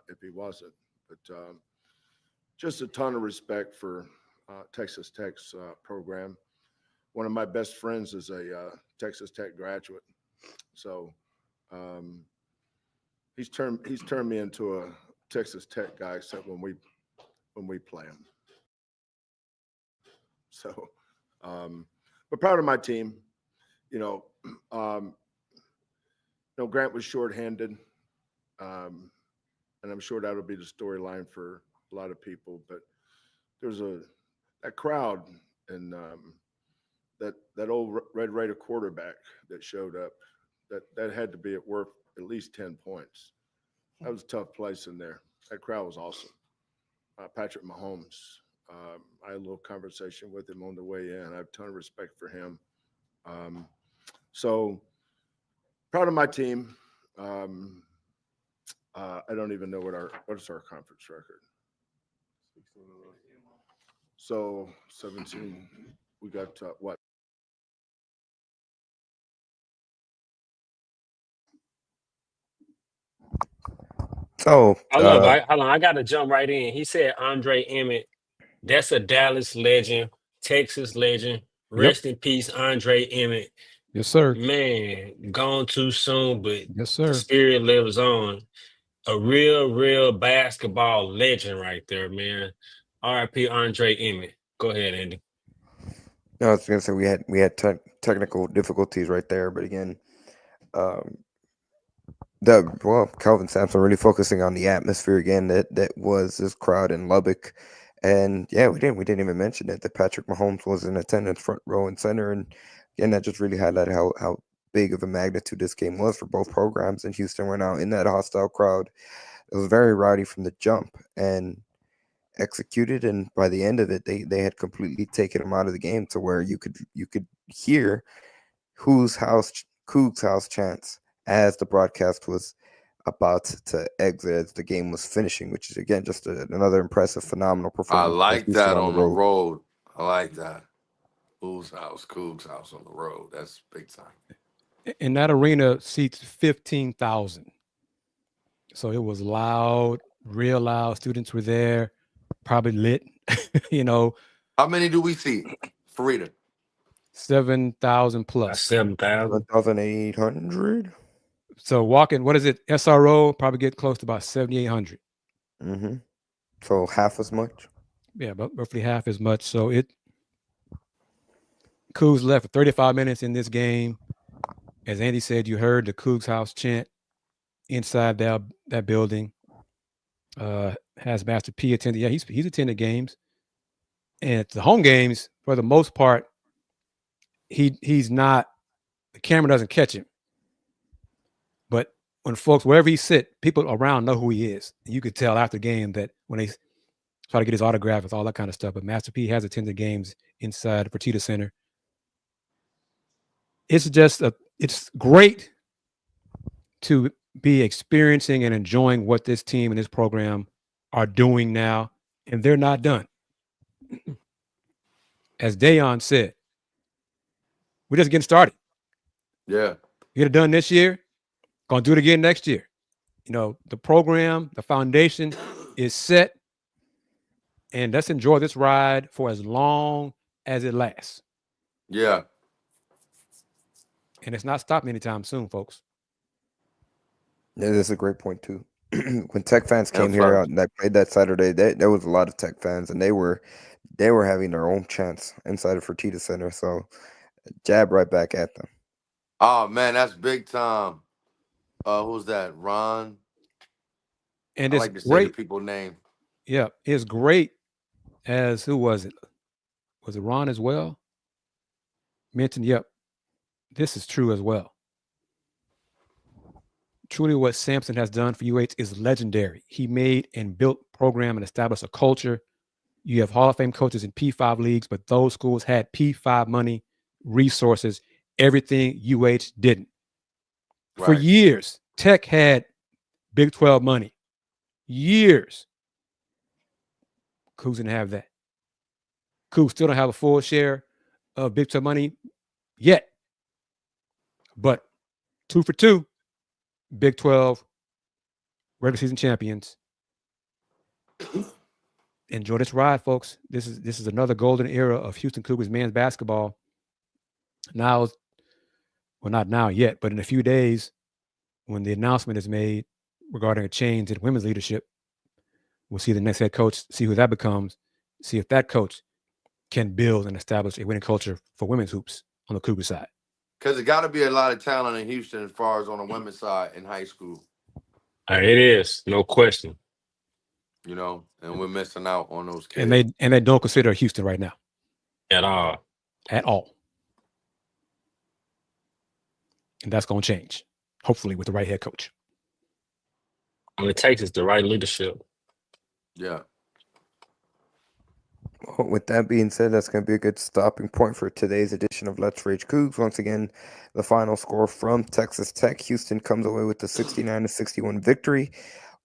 if he wasn't. But just a ton of respect for Texas Tech's program. One of my best friends is a Texas Tech graduate, so he's turned me into a Texas Tech guy, except when we play him. So, but proud of my team. Grant was shorthanded, and I'm sure that'll be the storyline for a lot of people. But there's that crowd and that old Red Raider quarterback that showed up. That had to be worth at least 10 points. That was a tough place in there. That crowd was awesome. Patrick Mahomes. I had a little conversation with him on the way in. I have a ton of respect for him. So proud of my team. I don't even know what's our conference record. So 17. We got what? So Hold on. I got to jump right in. He said Andre Emmett. That's a Dallas legend, Texas legend. Rest in peace, Andre Emmett. Yes, sir. Man, gone too soon, but Yes, the sir. spirit lives on. A real basketball legend right there, man. R.I.P. Andre Emmett. Go ahead, Andy. No, I was going to say we had technical difficulties right there, but again, Calvin Sampson really focusing on the atmosphere again that was this crowd in Lubbock. And yeah, we didn't even mention it, that Patrick Mahomes was in attendance front row and center. And again, that just really highlighted how big of a magnitude this game was for both programs. And Houston went out in that hostile crowd. It was very rowdy from the jump and executed. And by the end of it, they had completely taken them out of the game to where you could hear Coug's house chants as the broadcast was about to exit, as the game was finishing, which is again just another impressive, phenomenal I performance. like that on the road. I like that. Coug's house on the road. That's big time. And that arena seats 15,000. So it was loud, real loud. Students were there, probably lit. How many do we see, Farida? 7,000 plus. 7,000. 7,800. So walking, what is it? SRO probably get close to about 7,800. Mm-hmm. So half as much. Yeah, about roughly half as much. So Cougs left for 35 minutes in this game. As Andy said, you heard the Cougs house chant inside that building. Has Master P attended? Yeah, he's attended games. And at the home games, for the most part, he's not. The camera doesn't catch him. But when folks, wherever he sit, people around know who he is. And you could tell after the game that when they try to get his autograph with all that kind of stuff. But Master P has attended games inside the Fertitta Center. It's just it's great to be experiencing and enjoying what this team and this program are doing now, and they're not done. As Dayon said, we're just getting started. Yeah. Get it done this year, gonna do it again next year. The program, the foundation is set, and let's enjoy this ride for as long as it lasts. Yeah. And it's not stopping anytime soon, folks. Yeah, that's a great point too. When Tech fans came here out and I played that Saturday, there was a lot of Tech fans, and they were having their own chants inside of Fertitta Center. So jab right back at them. Oh man, that's big time. Who's that? Ron. And I it's like to say great. the people's name. Yeah, it's great. As who was it? Was it Ron as well? Mentioned, yep. this is true as well. Truly, what Sampson has done for UH is legendary. He made and built program and established a culture. You have Hall of Fame coaches in P5 leagues, but those schools had P5 money, resources, everything UH didn't. For Right. years, Tech had Big 12 money. Years. Cougs didn't have that. Cougs still don't have a full share of Big 12 money yet. But 2 for 2, Big 12 regular season champions. Enjoy this ride, folks. This is another golden era of Houston Cougars men's basketball. Now, well, not now yet, but in a few days, when the announcement is made regarding a change in women's leadership, we'll see the next head coach, see who that becomes, see if that coach can build and establish a winning culture for women's hoops on the Cougar side. Because it got to be a lot of talent in Houston as far as on the women's side in high school. It is, no question. You know, and we're missing out on those kids. And they don't consider Houston right now. At all. At all. And that's going to change, hopefully, with the right head coach. All it takes is the right leadership. Yeah. Well, with that being said, that's going to be a good stopping point for today's edition of Let's Rage Coogs. Once again, the final score from Texas Tech. Houston comes away with the 69-61 victory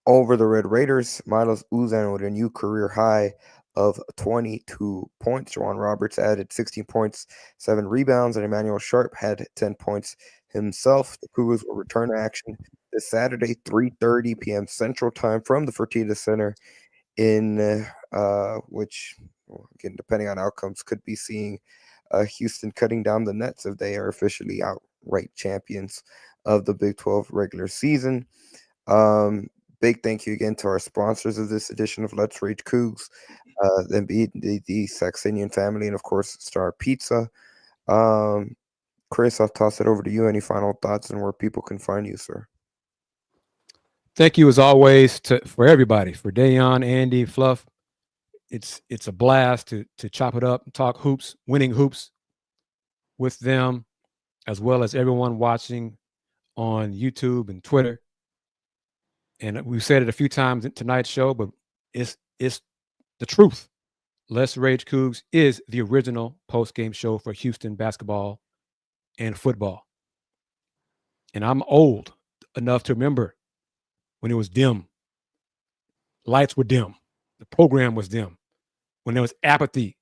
over the Red Raiders. Milos Uzan with a new career high of 22 points. Juwan Roberts added 16 points, 7 rebounds, and Emmanuel Sharp had 10 points himself. The Cougars will return to action this Saturday, 3:30 p.m. Central Time from the Fertitta Center, in which, again, depending on outcomes, could be seeing Houston cutting down the nets if they are officially outright champions of the Big 12 regular season. Big thank you again to our sponsors of this edition of Let's Rage Coogs, the Saxenian Family, and of course Star Pizza. Kris, I'll toss it over to you. Any final thoughts on where people can find you, sir? Thank you as always for everybody, for Dayon, Andy, Fluff. It's a blast to chop it up and talk hoops, winning hoops with them, as well as everyone watching on YouTube and Twitter. And we've said it a few times in tonight's show, but it's the truth. Let's Rage Coogs is the original post-game show for Houston basketball and football. And I'm old enough to remember when it was dim. Lights were dim. The program was dim. When there was apathy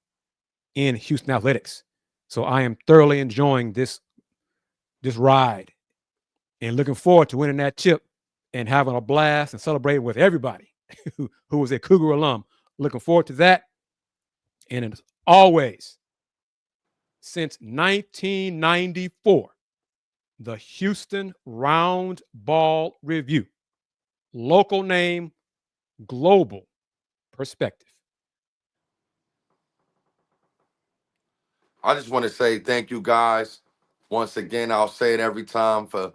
in Houston athletics. So I am thoroughly enjoying this ride and looking forward to winning that chip and having a blast and celebrating with everybody who was a Cougar alum. Looking forward to that. And as always, since 1994, the Houston Round Ball Review. Local name, global perspective. I just want to say thank you guys. Once again, I'll say it every time, for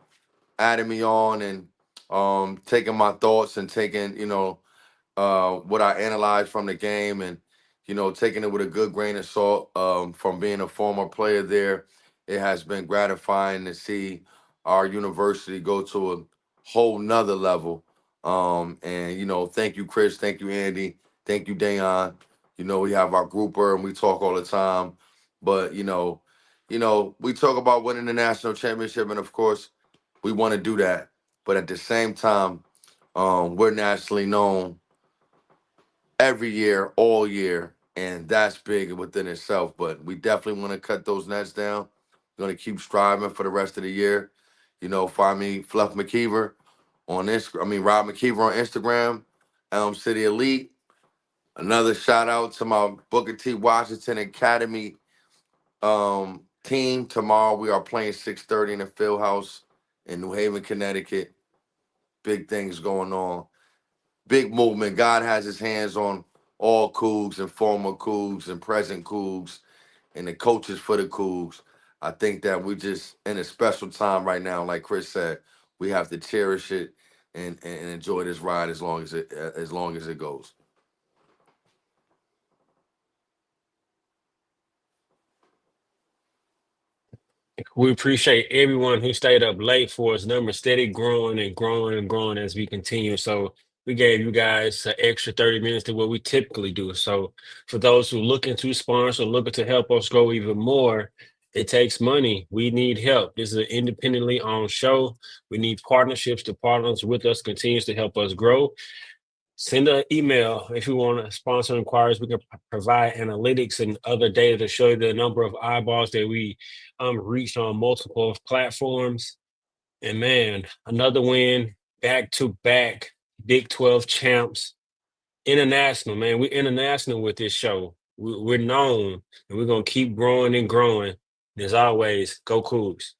adding me on and taking my thoughts and taking, what I analyzed from the game, and, taking it with a good grain of salt. From being a former player there, it has been gratifying to see our university go to a whole nother level. And, thank you, Kris. Thank you, Andy. Thank you, Dayon. We have our grouper and we talk all the time. But, we talk about winning the national championship, and of course, we want to do that. But at the same time, we're nationally known every year, all year, and that's big within itself. But we definitely want to cut those nets down. We're going to keep striving for the rest of the year. Find me, Fluff McKiver, on Instagram. Rob McKiver on Instagram, Elm City Elite. Another shout out to my Booker T. Washington Academy team. Tomorrow we are playing 6:30 in the Fieldhouse in New Haven, Connecticut. Big things going on. Big movement. God has his hands on all Cougs and former Cougs and present Cougs and the coaches for the Cougs. I think that we're just in a special time right now. Like Kris said, we have to cherish it and enjoy this ride as long as it goes. We appreciate everyone who stayed up late for us. Numbers steady growing and growing and growing as we continue. So we gave you guys an extra 30 minutes to what we typically do. So for those who are looking to sponsor, looking to help us grow even more, it takes money. We need help. This is an independently owned show. We need partnerships to partners with us, continues to help us grow. Send an email if you want to sponsor inquiries. We can provide analytics and other data to show you the number of eyeballs that we reached on multiple platforms. And man, another win, back to back, Big 12 champs, international, man. We're international with this show. We're known, and we're going to keep growing and growing. And as always, go Cougs.